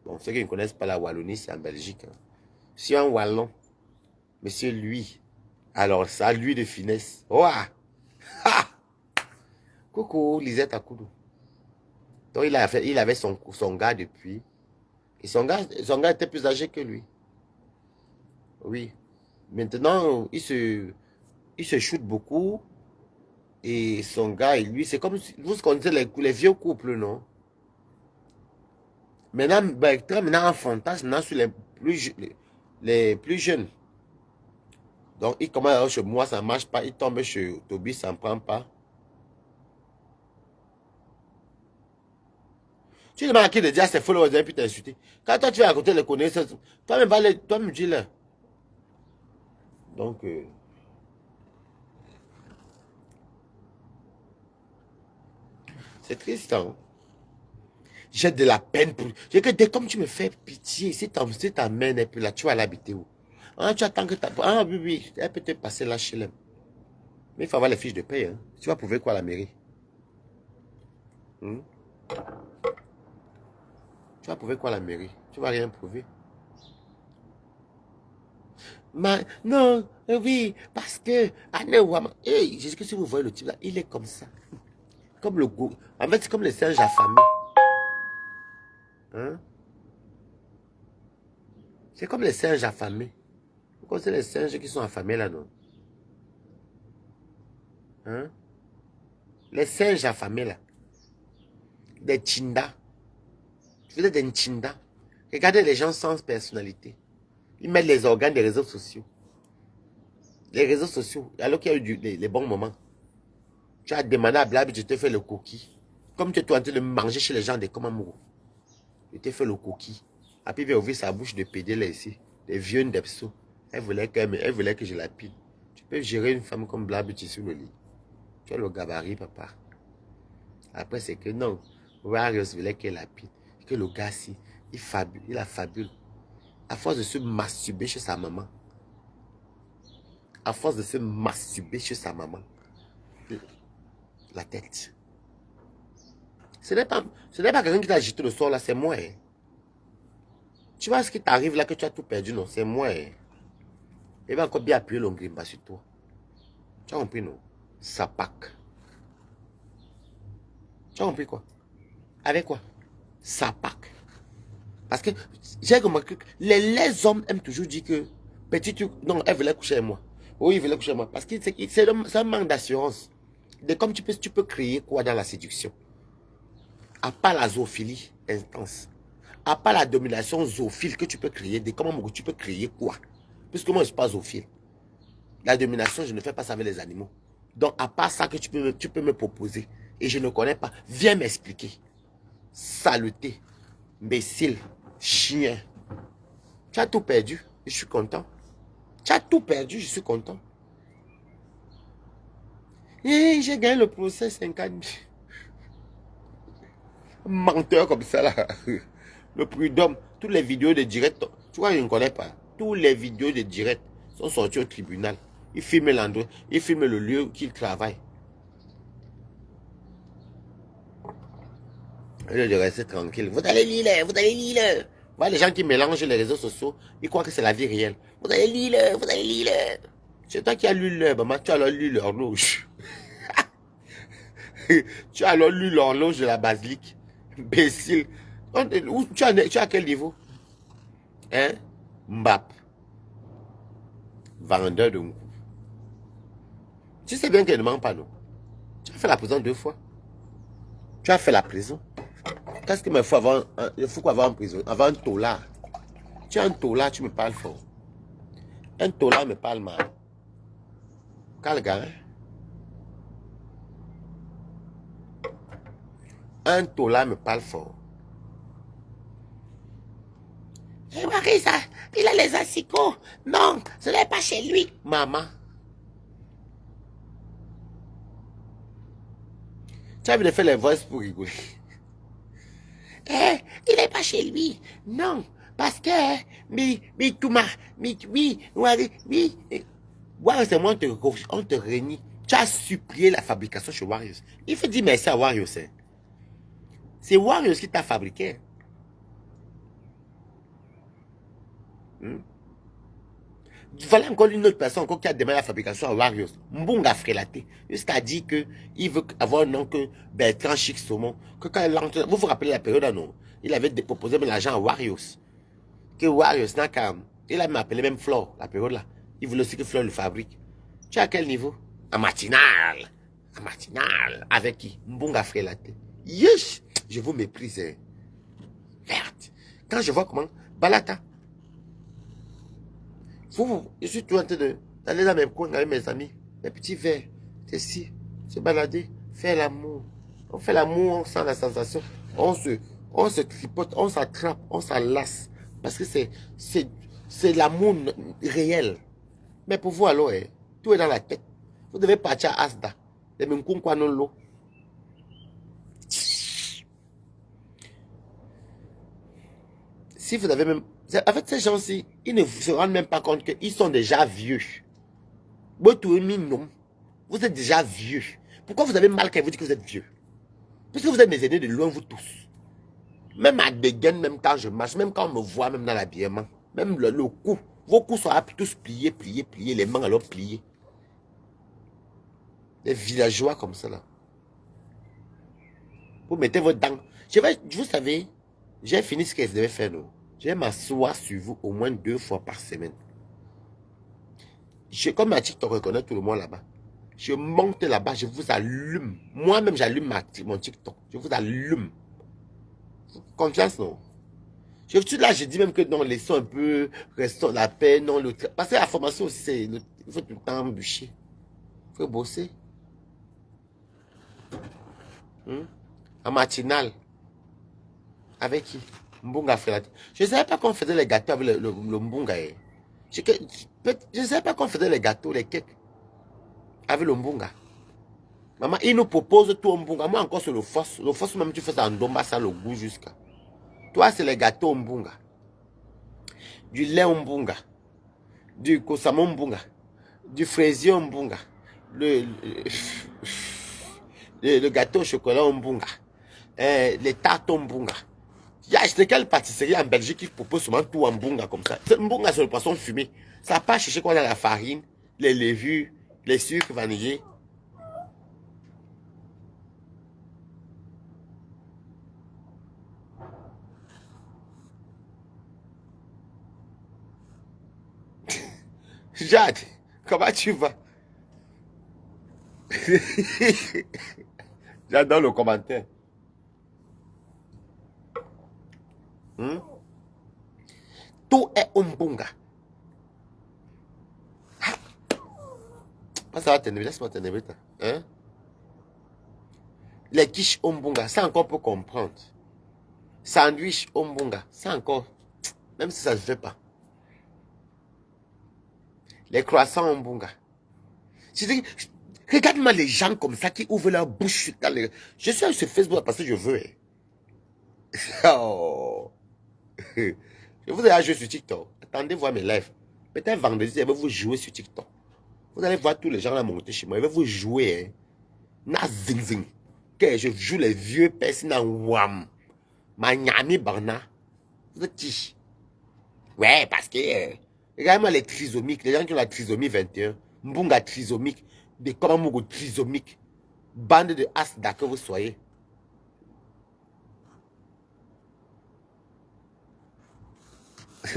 Bon, ceux qui ne connaissent pas la Wallonie, c'est en Belgique. Hein. Si un wallon, monsieur lui, alors ça, lui de finesse. Oh, ah! Coucou, Lisette Akoudou. Donc, il avait son gars depuis. Et son gars était plus âgé que lui. Oui. Maintenant, il se shoot beaucoup. Et son gars et lui, c'est comme vous connaissez les vieux couples, non? Maintenant, maintenant en fantasme, sur les plus jeunes. Donc, il commence chez moi, ça ne marche pas. Il tombe chez Toby, ça ne prend pas. Tu demandes à qui de dire à ses followers, puis t'insulter. Quand toi, tu vas raconter les connaissances, toi-même dis-le. Donc, c'est triste, hein? J'ai de la peine pour... J'ai que dès comme tu me fais pitié, si ta mère n'est plus là, tu vas l'habiter où? Ah, tu attends que ta... Ah oui, oui, elle peut te passer là chez elle. Mais il faut avoir les fiches de paie, hein. Tu vas prouver quoi à la mairie? Tu vas prouver quoi à la mairie? Tu vas rien prouver. Non, oui, parce que... Hey, je dis que si vous voyez le type là, il est comme ça. Comme le goût. En fait, c'est comme les singes affamés. Hein? C'est comme les singes affamés. Vous connaissez les singes qui sont affamés là, non? Hein? Les singes affamés là. Des chindas. Vous êtes des chindas. Regardez les gens sans personnalité. Ils mettent les organes des réseaux sociaux. Les réseaux sociaux, alors qu'il y a eu les bons moments. Tu as demandé à Blab, je te fais le coquille. Comme tu es en train de manger chez les gens des Komamourou. Je t'ai fait le coquille. Après, il va ouvrir sa bouche de pédé là ici. Des vieux ndepso. Elle voulait que je la pile. Tu peux gérer une femme comme Blab sur le lit. Tu as le gabarit, papa. Après, c'est que non. Warriors voulait qu'elle la pile. Que le gars, si, il a fabule. À force de se masturber chez sa maman. À force de se masturber chez sa maman. La tête. Ce n'est pas quelqu'un qui t'a agité le sort là, c'est moi. Hein. Tu vois ce qui t'arrive là que tu as tout perdu, non? C'est moi. Hein. Il va encore bien appuyer l'ongrimba sur toi. Tu as compris, non? Sapac. Tu as compris quoi? Avec quoi? Sapac. Parce que j'ai remarqué que les hommes aiment toujours dire que petit truc, non, elle voulait coucher avec moi. Oui, il voulait coucher avec moi. Parce que c'est un manque d'assurance. Comme tu peux créer quoi dans la séduction? À part la zoophilie intense, à part la domination zoophile que tu peux créer, comment tu peux créer quoi? Puisque moi je ne suis pas zoophile. La domination, je ne fais pas ça avec les animaux. Donc à part ça que tu peux me proposer, et je ne connais pas, viens m'expliquer. Saleté, imbécile, chien. Tu as tout perdu, je suis content. Tu as tout perdu, je suis content. Et j'ai gagné le procès 50 000. Menteur comme ça là. Le prud'homme, toutes les vidéos de direct, tu vois, je ne connais pas. Toutes les vidéos de direct sont sorties au tribunal. Il filme l'endroit, il filme le lieu qu'il travaille. Au lieu de rester tranquille. Vous allez lire, vous allez lire. Voilà les gens qui mélangent les réseaux sociaux, ils croient que c'est la vie réelle. Vous allez lire, vous allez lire. C'est toi qui as lu l'heure, maman, tu as alors lu l'horloge. Tu as alors lu l'horloge de la basilique. Imbécile. Tu as à quel niveau? Hein? Mbap. Vendeur de Nkou. Tu sais bien qu'elle ne ment pas, non? Tu as fait la prison 2 fois. Tu as fait la prison. Qu'est-ce qu'il me faut avant? Il faut quoi avoir en prison? Avant un tolard. Tu as un tolard, tu me parles fort. Un tolard me parle mal. Quel gars? Hein? Un tolard me parle fort. Et Marisa, il a les asticots. Non, ce n'est pas chez lui. Maman. Tu as envie de faire les voices pour rigoler. Eh, il n'est pas chez lui. Non, parce que, oui, c'est moi, on te renie. Tu as supplié la fabrication chez Warriors. Il faut dire merci à Warriors. Hein. C'est Warriors qui t'a fabriqué. Voilà encore une autre personne encore qui a demandé la fabrication à Warriors. Mbunga Frelaté. Jusqu'à dire qu'il veut avoir un nom que Bertrand Chic Saumon. Que quand vous vous rappelez la période, non? Il avait proposé l'argent à Warriors. Que Warriors n'a qu'à. Il a appelé même Flore, la période là. Il voulait aussi que Flore le fabrique. Tu es à quel niveau? À matinal. À matinal. Avec qui? Mbunga Frelaté. Yes! Je vous méprise. Hein. Merde. Quand je vois comment. Balata. Je suis tout en train d'aller dans mes coins avec mes amis, mes petits verres, ici, se balader, faire l'amour. On fait l'amour, on sent la sensation, on se tripote, on s'attrape, on s'enlace. Parce que c'est l'amour réel. Mais pour vous alors, tout est dans la tête. Vous devez partir à Asda. Si vous avez même... En fait, ces gens-ci, ils ne se rendent même pas compte qu'ils sont déjà vieux. Vous êtes déjà vieux. Pourquoi vous avez mal quand vous dites que vous êtes vieux? Puisque vous êtes mes aînés de loin, vous tous. Même à dégaine, même quand je marche, même quand on me voit, même dans l'habillement, même le cou, vos coups sont tous pliés, les mains alors pliées. Les villageois comme ça là. Vous mettez vos dents. Vous savez, j'ai fini ce que je devais faire, non? Je vais m'asseoir sur vous au moins 2 fois par semaine. Comme ma TikTok reconnaît tout le monde là-bas. Je monte là-bas, je vous allume. Moi-même, j'allume mon TikTok. Je vous allume. Confiance, non? Je suis là, je dis même que non, laissons un peu, restons la paix, non, parce que la formation aussi, il faut tout le temps embûcher. Il faut bosser. En matinale. Avec qui? Mbunga Frelaté. Je ne savais pas qu'on faisait les gâteaux avec le Mbunga. Je ne savais pas qu'on faisait les gâteaux, les cakes avec le Mbunga. Maman, il nous propose tout au Mbunga. Moi encore, c'est le fosse. Le fosse, même tu fais ça en domba, ça le goût jusqu'à. Toi, c'est les gâteaux au Mbunga. Du lait au Mbunga. Du kosamo Mbunga. Du fraisier au Mbunga. Le gâteau au chocolat au Mbunga. Les tartes au Mbunga. Il y a acheté quelle pâtisserie en Belgique qui propose souvent tout en mbunga comme ça. Mbunga, c'est le poisson fumé. Ça n'a pas cherché quoi dans la farine, les levures, les sucres vanillés. Jade, comment tu vas? J'adore le commentaire. Hmm? Tout est mbunga. Ça va t'énerver, laisse-moi t'énerver. Hein? Les quiches mbunga, ça encore pour comprendre. Sandwich mbunga, ça encore, même si ça ne se fait pas. Les croissants mbunga. Regarde-moi les gens comme ça qui ouvrent leur bouche. Je suis sur Facebook parce que je veux. Oh. Je vous ai joué sur TikTok. Attendez voir mes lives. Peut-être vendredi, je vais vous jouer sur TikTok. Vous allez voir tous les gens là monter chez moi. Je vais vous jouer. Na zing zing. Que je joue les vieux personnes en wam. Miami Barna. Vous êtes tiche. Ouais, parce que. Regardez-moi les trisomiques. Les gens qui ont la trisomie 21. Mbunga trisomique. Des Komamogo trisomiques. Bande de Asda que vous soyez.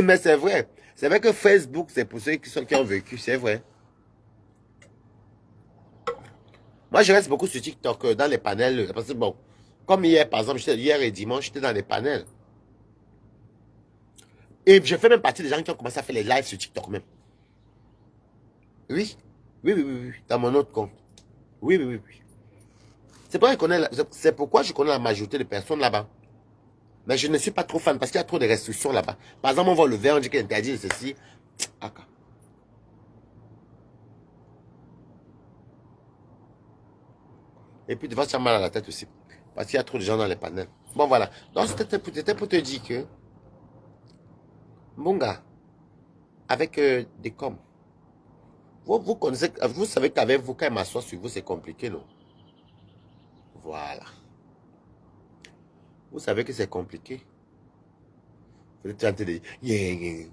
Mais c'est vrai. C'est vrai que Facebook, c'est pour ceux qui ont vécu. C'est vrai. Moi, je reste beaucoup sur TikTok, dans les panels. Parce que bon, comme hier, par exemple, hier et dimanche, j'étais dans les panels. Et je fais même partie des gens qui ont commencé à faire les lives sur TikTok même. Oui. Oui, oui, oui, oui. Dans mon autre compte. Oui, oui, oui, oui. C'est pourquoi je connais la majorité des personnes là-bas. Mais je ne suis pas trop fan parce qu'il y a trop de restrictions là-bas. Par exemple, on voit le verre, on dit qu'il est interdit de ceci. Et puis, devant, tu as mal à la tête aussi. Parce qu'il y a trop de gens dans les panels. Bon, voilà. Donc, c'était pour te dire que, mon gars, avec des coms, vous savez qu'avec vous, quand il m'assoit sur vous, c'est compliqué, non? Voilà. Vous savez que c'est compliqué. Vous êtes en train de dire,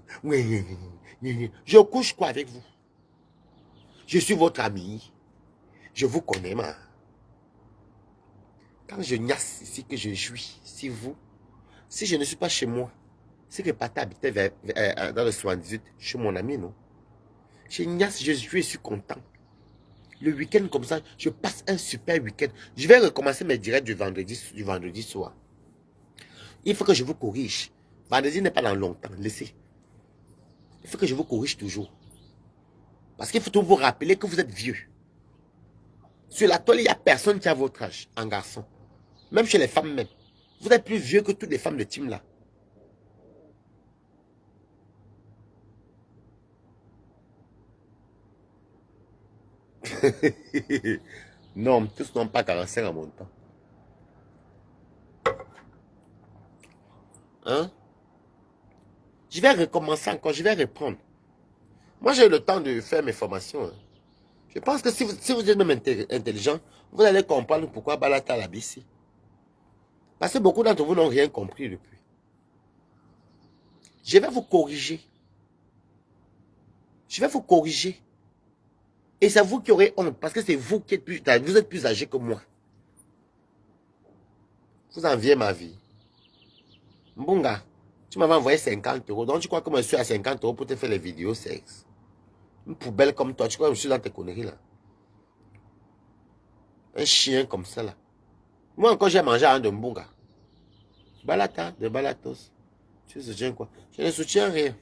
je couche quoi avec vous? Je suis votre ami. Je vous connais, ma. Quand je niasse ici, que je jouis, si je ne suis pas chez moi, c'est que Pata habitait dans le 78, chez mon ami, non? Je niasse, je suis content. Le week-end comme ça, je passe un super week-end. Je vais recommencer mes directs du vendredi soir. Il faut que je vous corrige. Vendredi n'est pas dans longtemps, laissez. Il faut que je vous corrige toujours. Parce qu'il faut toujours vous rappeler que vous êtes vieux. Sur la toile, il n'y a personne qui a votre âge, en garçon. Même chez les femmes même. Vous êtes plus vieux que toutes les femmes de team là. Non, tous n'ont pas 45 à mon temps. Hein? Je vais recommencer encore, je vais reprendre. Moi, j'ai eu le temps de faire mes formations. Hein. Je pense que si vous êtes même intelligent, vous allez comprendre pourquoi Balata l'a ici. Parce que beaucoup d'entre vous n'ont rien compris depuis. Je vais vous corriger. Je vais vous corriger. Et c'est vous qui aurez honte, parce que c'est vous qui êtes plus âgé que moi. Vous enviez ma vie. Mbunga, tu m'avais envoyé 50 euros. Donc tu crois que moi je suis à 50 euros pour te faire les vidéos sexe. Une poubelle comme toi, tu crois que je suis dans tes conneries là. Un chien comme ça là. Moi encore j'ai mangé un de Mbunga. Balata, de Balatos. Tu soutiens quoi? Je ne soutiens rien.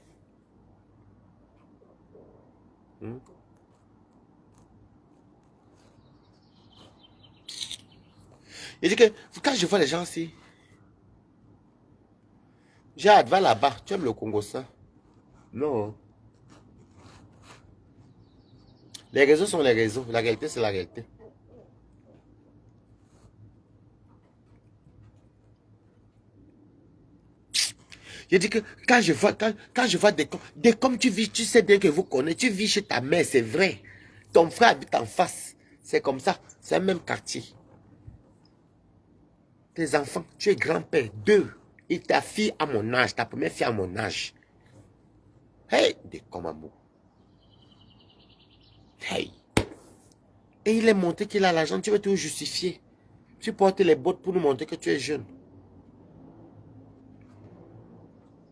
Il dit que quand je vois les gens ici, j'ai hâte, va là-bas. Tu aimes le Congo ça? Non. Les réseaux sont les réseaux. La réalité, c'est la réalité. Je dis que quand je vois des comme tu vis, tu sais bien que vous connaissez, tu vis chez ta mère, c'est vrai. Ton frère habite en face. C'est comme ça. C'est un même quartier. Tes enfants, tu es grand-père, deux. Et ta fille à mon âge, ta première fille à mon âge. Hey, des comme amour. Hey. Et il est montré qu'il a l'argent, tu veux te justifier. Tu portes les bottes pour nous montrer que tu es jeune.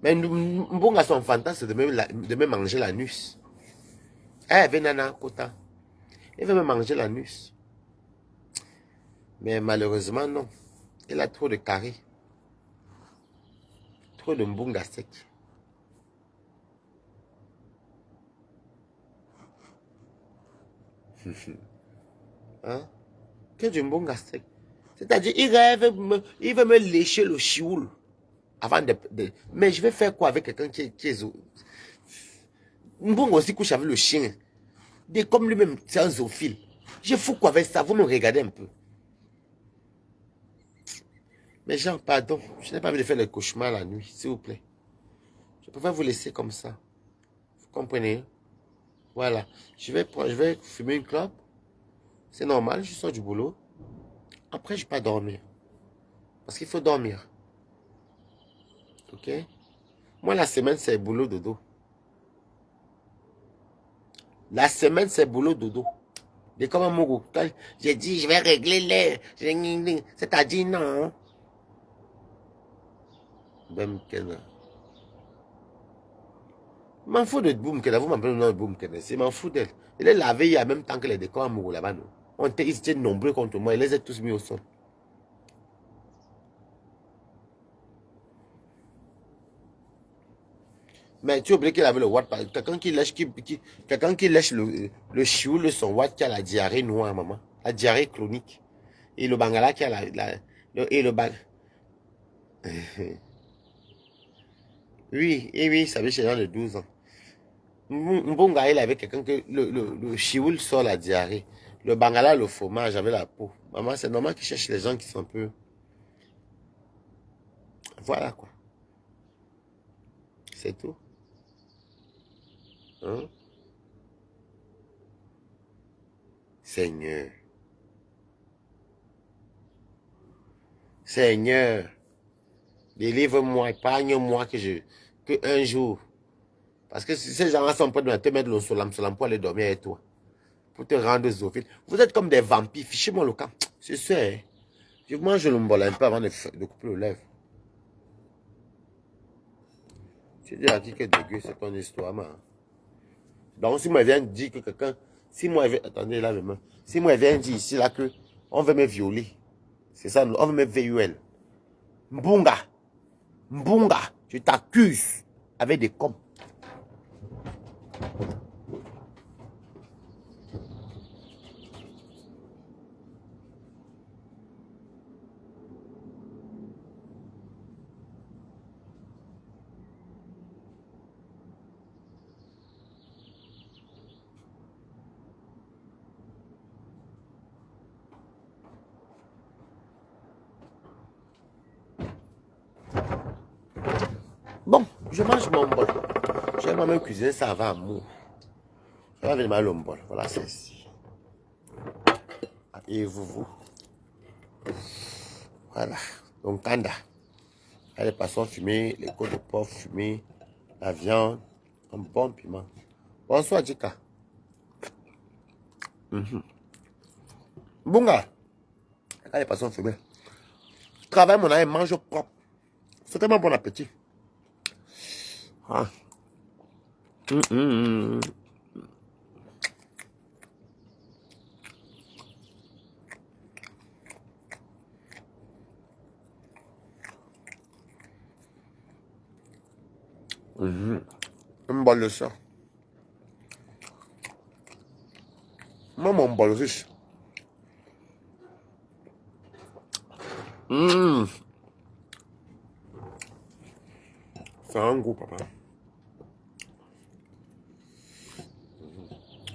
Mais bon à son fantasme de me manger l'anus. Eh, Venana, Kota. Il veut me manger l'anus. Mais malheureusement, non. Il a trop de carrés. Trop de mbunga sec. Hein? Que du mbunga sec. C'est-à-dire, il veut me lécher le chioul. Avant mais je vais faire quoi avec quelqu'un qui est... Mbunga aussi couche avec le chien. Comme lui-même, c'est un zoophile. Je fous quoi avec ça? Vous me regardez un peu. Mais Jean, pardon, je n'ai pas envie de faire le cauchemar la nuit, s'il vous plaît. Je préfère vous laisser comme ça. Vous comprenez? Voilà. Je vais fumer une clope. C'est normal, je sors du boulot. Après, je vais pas dormir. Parce qu'il faut dormir. Ok? Moi, la semaine, c'est boulot dodo. La semaine, c'est boulot dodo. Et comme un mogo. J'ai dit, je vais régler les... C'est-à-dire, non. Même Kena. Je m'en fous de Boum Kena. Vous m'appelez le nom de Boum Kena. Je m'en fous d'elle. Elle est lavée il y a même temps que les décors amoureux là-bas. Ils étaient nombreux contre moi. Ils les ont tous mis au sol. Mais tu as oublié qu'il avait le watt. Quelqu'un qui lèche le chioul de son watt qui a la diarrhée noire, maman. La diarrhée chronique. Et le bangala qui a et le bang. Oui, et oui, ça veut chez dans de 12 ans. Mbonga, il avait quelqu'un que le chioul sort la diarrhée. Le bangala, le fromage avec la peau. Maman, c'est normal qu'ils cherchent les gens qui sont un peu... Voilà quoi. C'est tout. Hein? Seigneur. Seigneur. Délivre-moi, épargne-moi que un jour. Parce que si ces gens-là sont prêts de te mettre le solam pour aller dormir avec toi. Pour te rendre zoophile. Vous êtes comme des vampires. Fichez-moi le camp. C'est ça. Hein? Je mange le mbol un peu avant de couper le lèvre. Tu dis à qui que dégueu, c'est ton histoire, man. Donc, si moi, je viens dire que quelqu'un... Si moi, attendez là, même. Si moi, je viens dire ici, là, que on veut me violer. C'est ça, on veut me VUL. Mbunga. Mbunga. Je t'accuse. Avec des coms. Bon, je mange mon bol. J'aime même cuisiner ça avant amour. Je vais venir le bol. Voilà, c'est ici. Et vous. Voilà. Donc, Kanda. Les poissons fumés, les côtes de porc fumées, la viande, un bon piment. Bonsoir, Jika. Bunga. Les poissons fumés. Je travaille mon âme, mange propre. C'est tellement bon appétit. Ah. Un bol de ça. Moi, mon bol riche. C'est un goût, papa.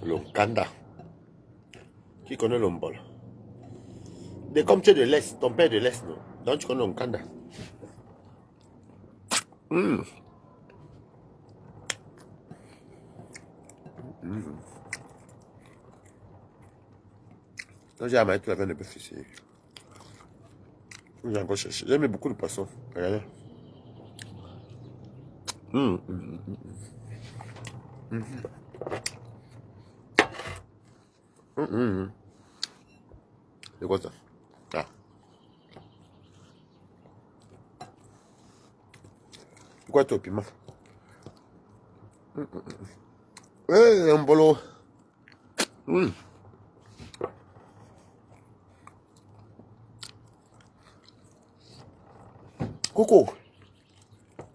Le Kanda. Qui connaît le bol? Mais comme tu es de l'Est, ton père est de l'Est, non? Donc tu connais le Kanda. Quand j'ai amassé toute la viande de bœuf ici, j'ai encore cherché. J'aime beaucoup le poisson. Regardez. Hum. C'est quoi ça? Ah. Quoi ton piment? Un bolo. Coco,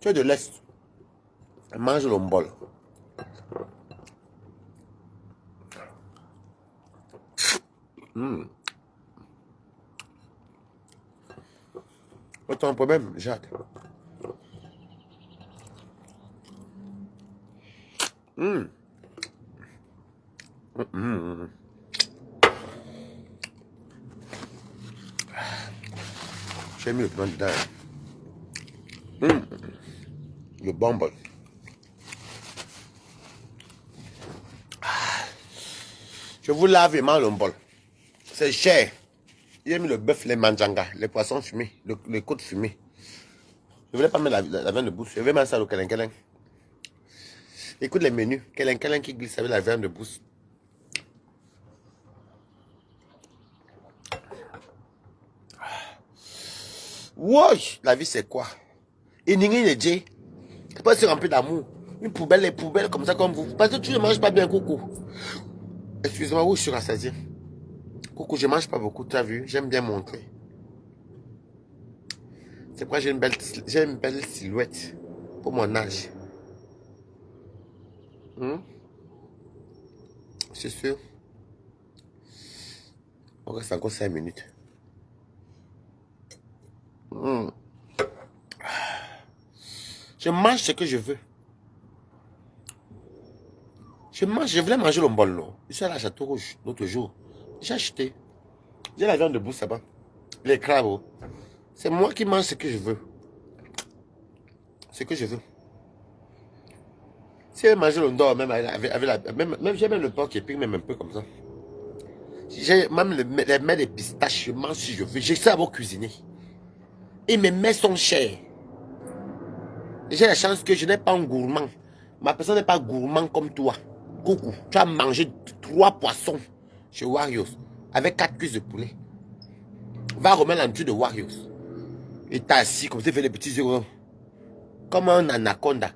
tu es de l'Est. Mange le bol. Pas ton problème, Jacques. J'ai mis le piment dedans. Le bon bol. Je vous lave et mange le bol. C'est cher. J'ai mis le bœuf, les manjanga, les poissons fumés, les côtes fumées. Je voulais pas mettre la viande de bouche. Je vais mettre ça au keleng. Écoute les menus. Keleng qui glisse avec la viande de bouche. Wesh, la vie c'est quoi? Et Ningui ne dit, tu peux se remplir d'amour. Une poubelle, les poubelles comme ça comme vous. Parce que tu ne manges pas bien, Coucou. Excuse-moi, où je suis rassasié. Coucou, je ne mange pas beaucoup, tu as vu? J'aime bien montrer. C'est pourquoi j'ai une belle silhouette pour mon âge. C'est sûr. On reste encore 5 minutes. Je mange ce que je veux. Je voulais manger le bol, non. Je suis allé à Château Rouge l'autre jour. J'ai acheté. J'ai la viande de bouche là-bas. Les crabes. C'est moi qui mange ce que je veux. Ce que je veux. Si j'ai mangé le ndor, même, même j'ai même le porc qui pique, même un peu comme ça. J'ai même les mets de pistaches, je mange si je veux. Je sais avoir cuisiner. Et mes mets sont chers. J'ai la chance que je n'ai pas un gourmand. Ma personne n'est pas gourmand comme toi. Coucou, tu as mangé 3 poissons chez Warriors avec 4 cuisses de poulet. Va remettre l'entour de Warriors. Et t'as assis comme ça, fait des petits yeux. Comme un anaconda.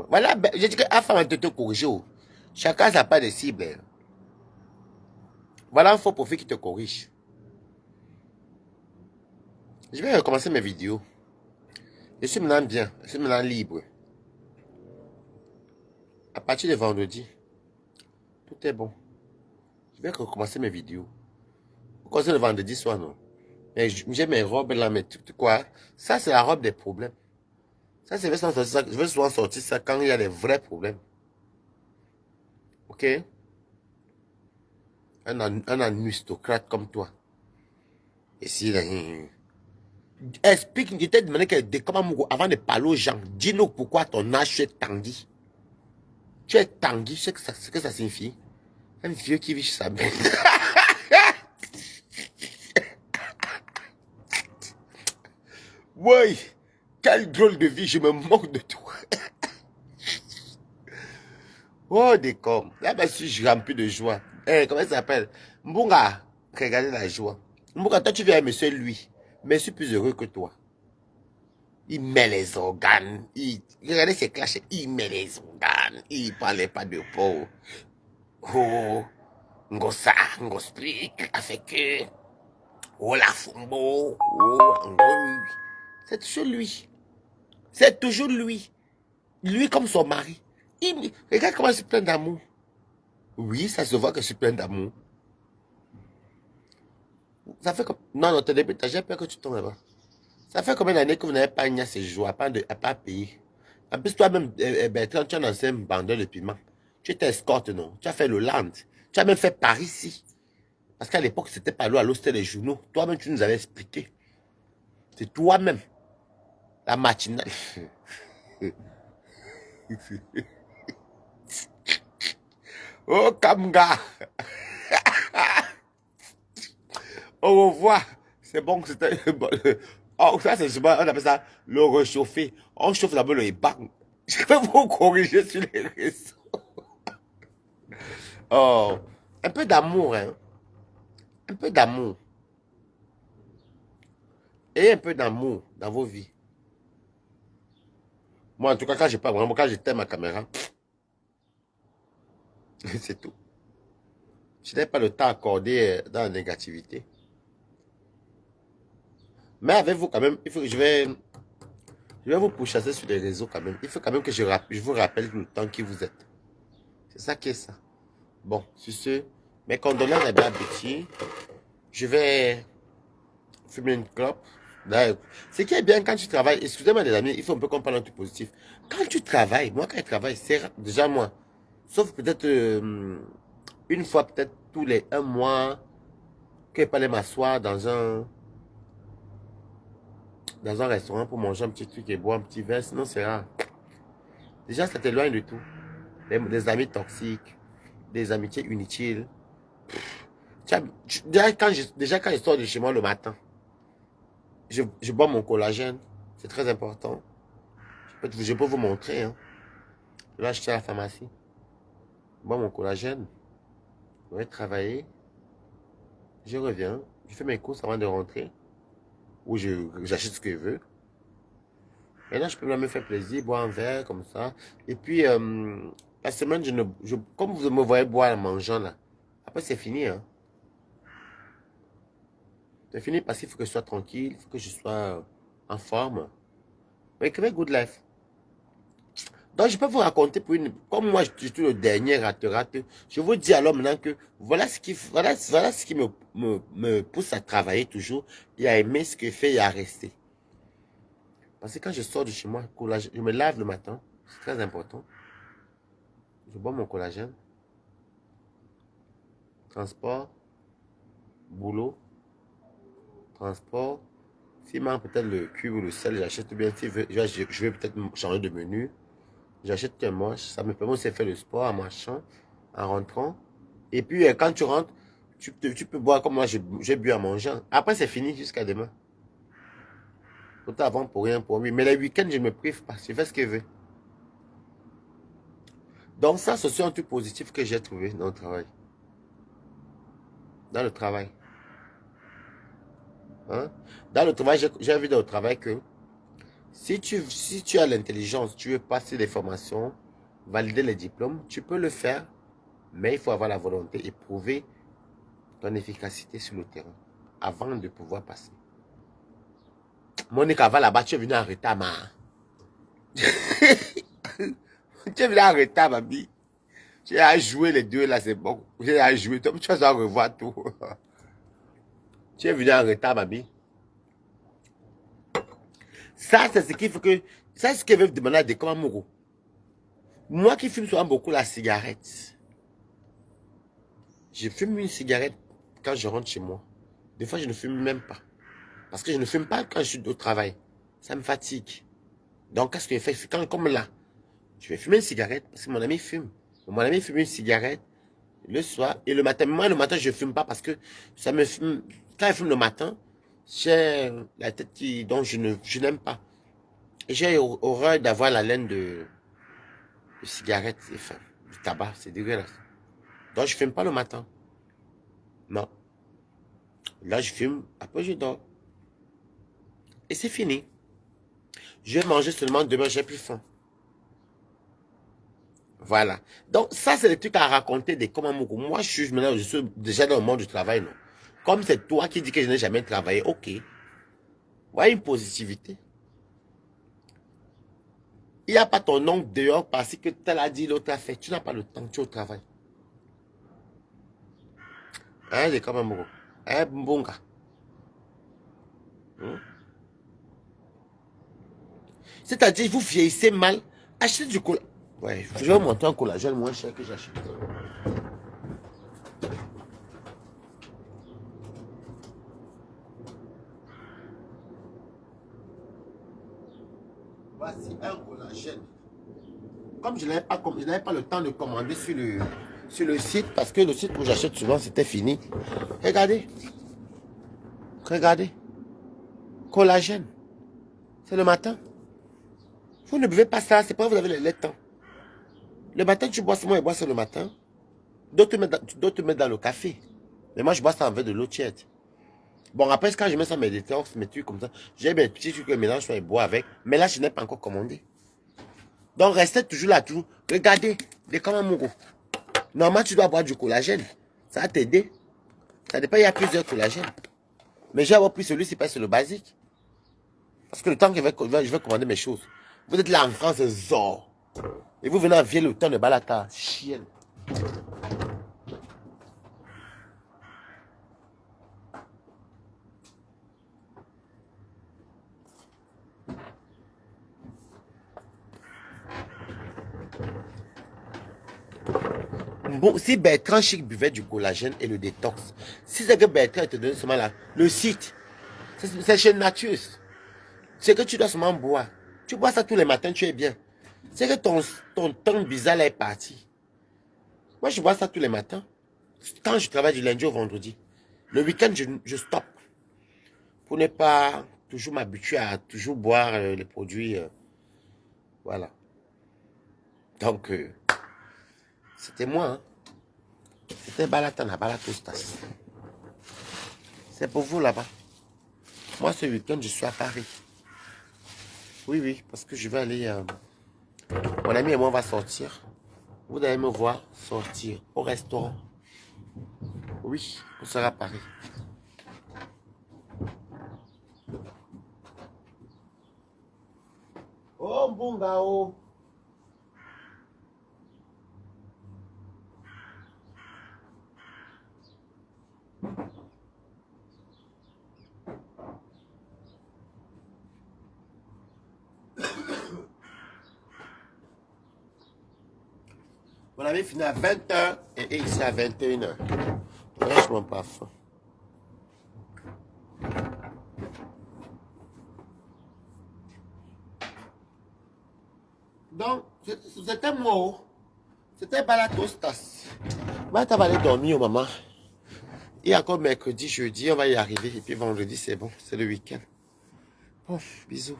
Voilà, j'ai dit qu'à faire un te corriger. Chacun n'a pas de cible. Voilà un faux profil qui te corrige. Je vais recommencer mes vidéos. Je suis maintenant bien. Je suis maintenant libre. À partir de vendredi, tout est bon. Je vais recommencer mes vidéos. Commencer le vendredi soir, non. Mais j'ai mes robes là, mais quoi? Ça, c'est la robe des problèmes. Ça, je vais souvent sortir ça quand il y a des vrais problèmes. Ok? Un aristocrate comme toi. Et si, explique, je t'ai demandé avant de parler aux gens, dis-nous pourquoi ton âge tu es Tanguy. Tu es Tanguy, tu sais ce que ça signifie? Un vieux qui vit chez sa mère. Oui, quelle drôle de vie, je me moque de toi. Oh, décor. Là, ben, si je remplis de joie. Comment ça s'appelle? Mbunga, regardez la joie. Mbunga, toi, tu viens, monsieur, lui. Mais je suis plus heureux que toi. Il met les organes. Regardez ses clashs. Il met les organes. Il ne parlait pas de peau. Oh, ngosa, ngosplik, avec oh, la fumbo. Oh, c'est toujours lui. C'est toujours lui. Lui comme son mari. Regarde comment il se plaint d'amour. Oui, ça se voit que je suis plein d'amour. Ça fait comme... Non, j'ai peur que tu tombes là-bas. Ça fait combien d'années que vous n'avez pas gagné ces jours, à pas payer? En plus, toi-même, Bertrand, tu es un ancien bandeur de piment. Tu étais escorte, non? Tu as fait le land. Tu as même fait Paris ici. Parce qu'à l'époque, c'était pas l'eau, à l'eau, c'était les journaux. Toi-même, tu nous avais expliqué. C'est toi-même. La matinale. Oh, Kamga. Au revoir. C'est bon que c'était... Oh, ça, c'est souvent, on appelle ça le réchauffer. On chauffe d'abord le épargne. Je vais vous corriger sur les réseaux. Oh, un peu d'amour, hein. Un peu d'amour. Et un peu d'amour dans vos vies. Moi, en tout cas, quand je parle vraiment, quand j'éteins ma caméra, c'est tout. Je n'ai pas le temps accordé dans la négativité. Mais avec vous, quand même, il faut que je vais vous pourchasser sur les réseaux quand même. Il faut quand même que je vous rappelle tout le temps qui vous êtes. C'est ça qui est ça. Bon, sur ce, mes condoléances à bien Betty. Je vais fumer une clope. Ce qui est bien quand tu travailles, excusez-moi les amis, il faut un peu qu'on parle un truc positif. Quand tu travailles, moi quand je travaille, c'est déjà moi. Sauf peut-être une fois, peut-être tous les un mois, que je peux aller m'asseoir dans un restaurant pour manger un petit truc et boire un petit verre. Sinon, c'est rare. Déjà, ça t'éloigne de tout. Des amis toxiques, des amitiés inutiles. Déjà, quand je sors de chez moi le matin, je bois mon collagène. C'est très important. Je peux vous montrer. Hein. Je vais acheter à la pharmacie. Je bois mon collagène. Je vais travailler. Je reviens. Je fais mes courses avant de rentrer. Ou j'achète ce que je veux. Maintenant, je peux même me faire plaisir, boire un verre comme ça. Et puis, la semaine, comme vous me voyez boire en mangeant là, après c'est fini. Hein. C'est fini parce qu'il faut que je sois tranquille, il faut que je sois en forme. Mais quel good life. Donc, je peux vous raconter comme moi, je suis le dernier rate. Je vous dis alors maintenant que voilà ce qui me pousse à travailler toujours et à aimer ce que je fais et à rester. Parce que quand je sors de chez moi, je me lave le matin, c'est très important. Je bois mon collagène. Transport, boulot, transport. S'il manque peut-être le cube ou le sel, j'achète bien. Si je vais peut-être changer de menu. J'achète un moche. Ça me permet aussi de faire le sport en marchant, en rentrant. Et puis, quand tu rentres, tu peux boire comme moi, j'ai bu en mangeant. Après, c'est fini jusqu'à demain. Autant avant pour rien, pour lui. Mais les week-ends, je ne me prive pas. Je fais ce que je veux. Donc ça, c'est un truc positif que j'ai trouvé dans le travail. Dans le travail. Hein? Dans le travail, j'ai vu dans le travail que si tu as l'intelligence, tu veux passer des formations, valider les diplômes, tu peux le faire, mais il faut avoir la volonté et prouver ton efficacité sur le terrain avant de pouvoir passer. Monique, avant là-bas, tu es venu en retard, ma. Tu es venu en retard, ma vie. Tu as joué les deux là, c'est bon. Tu as joué, tu vas revoir tout. Tu es venu en retard, ma vie. Ça, c'est ce qu'il faut que. Ça, c'est ce qu'elle veut demander à Décom Amourou. Moi qui fume souvent beaucoup la cigarette, je fume une cigarette quand je rentre chez moi. Des fois, je ne fume même pas. Parce que je ne fume pas quand je suis au travail. Ça me fatigue. Donc, qu'est-ce que je fais? Comme là, je vais fumer une cigarette parce que mon ami fume. Mon ami fume une cigarette le soir et le matin. Moi, le matin, je ne fume pas parce que ça me fume. Quand je fume le matin, j'ai la tête dont je n'aime pas. Et j'ai horreur d'avoir la laine de cigarette, enfin, du tabac, c'est dégueulasse. Donc, je ne fume pas le matin. Non. Là, je fume, après je dors. Et c'est fini. Je vais manger seulement demain, j'ai plus faim. Voilà. Donc, ça, c'est les trucs à raconter des comment moi, je suis déjà dans le monde du travail, non. Comme c'est toi qui dis que je n'ai jamais travaillé, ok. Voilà une positivité. Il n'y a pas ton nom dehors parce que tel a dit, l'autre a fait. Tu n'as pas le temps, tu es au travail. Hein, c'est comme un mot. Hein, bon gars. C'est-à-dire, vous vieillissez mal. Achetez du collagène. Ouais, je vais vous montrer un collagène moins cher que j'achète. Voici un collagène. Comme je n'avais pas le temps de commander sur le site, parce que le site où j'achète souvent, c'était fini. Regardez. Regardez. Collagène. C'est le matin. Vous ne buvez pas ça, c'est pas vous avez le temps. Le matin, tu bois ça, moi je bois ça le matin. D'autres mettent dans le café. Mais moi, je bois ça avec de l'eau tiède. Bon, après, quand je mets ça, mes détox, mes trucs comme ça, j'ai mes petits trucs que je mélange, je bois avec. Mais là, je n'ai pas encore commandé. Donc, restez toujours là, toujours. Regardez, les Kamamogo. Normalement, tu dois boire du collagène. Ça va t'aider. Ça dépend, il y a plusieurs collagènes. Mais j'ai avoir pris celui-ci parce que c'est le basique. Parce que le temps que je vais commander mes choses. Vous êtes là en France, zor. Et vous venez en vieux le temps de balata. Chienne. Bon, si Bertrand Chic buvait du collagène et le détox, si c'est que Bertrand te donne seulement là, le site, c'est chez Nature. C'est que tu dois seulement boire. Tu bois ça tous les matins, tu es bien. C'est que ton temps bizarre là est parti. Moi, je bois ça tous les matins. Quand je travaille du lundi au vendredi. Le week-end, je stoppe. Pour ne pas toujours m'habituer à toujours boire les produits. Voilà. Donc, c'était moi. Hein. C'était Balatana, Balatostas. C'est pour vous là-bas. Moi, ce week-end, je suis à Paris. Oui, oui, parce que je vais aller... mon ami et moi, on va sortir. Vous allez me voir sortir au restaurant. Oui, on sera à Paris. Oh, Bungao. On avait fini à 20h et ici à 21h. Franchement pas faim. Donc, c'était moi. C'était Balatostas. Bah, tu vas aller dormir, maman. Et encore mercredi, jeudi, on va y arriver. Et puis vendredi, c'est bon. C'est le week-end. Bon, bisous.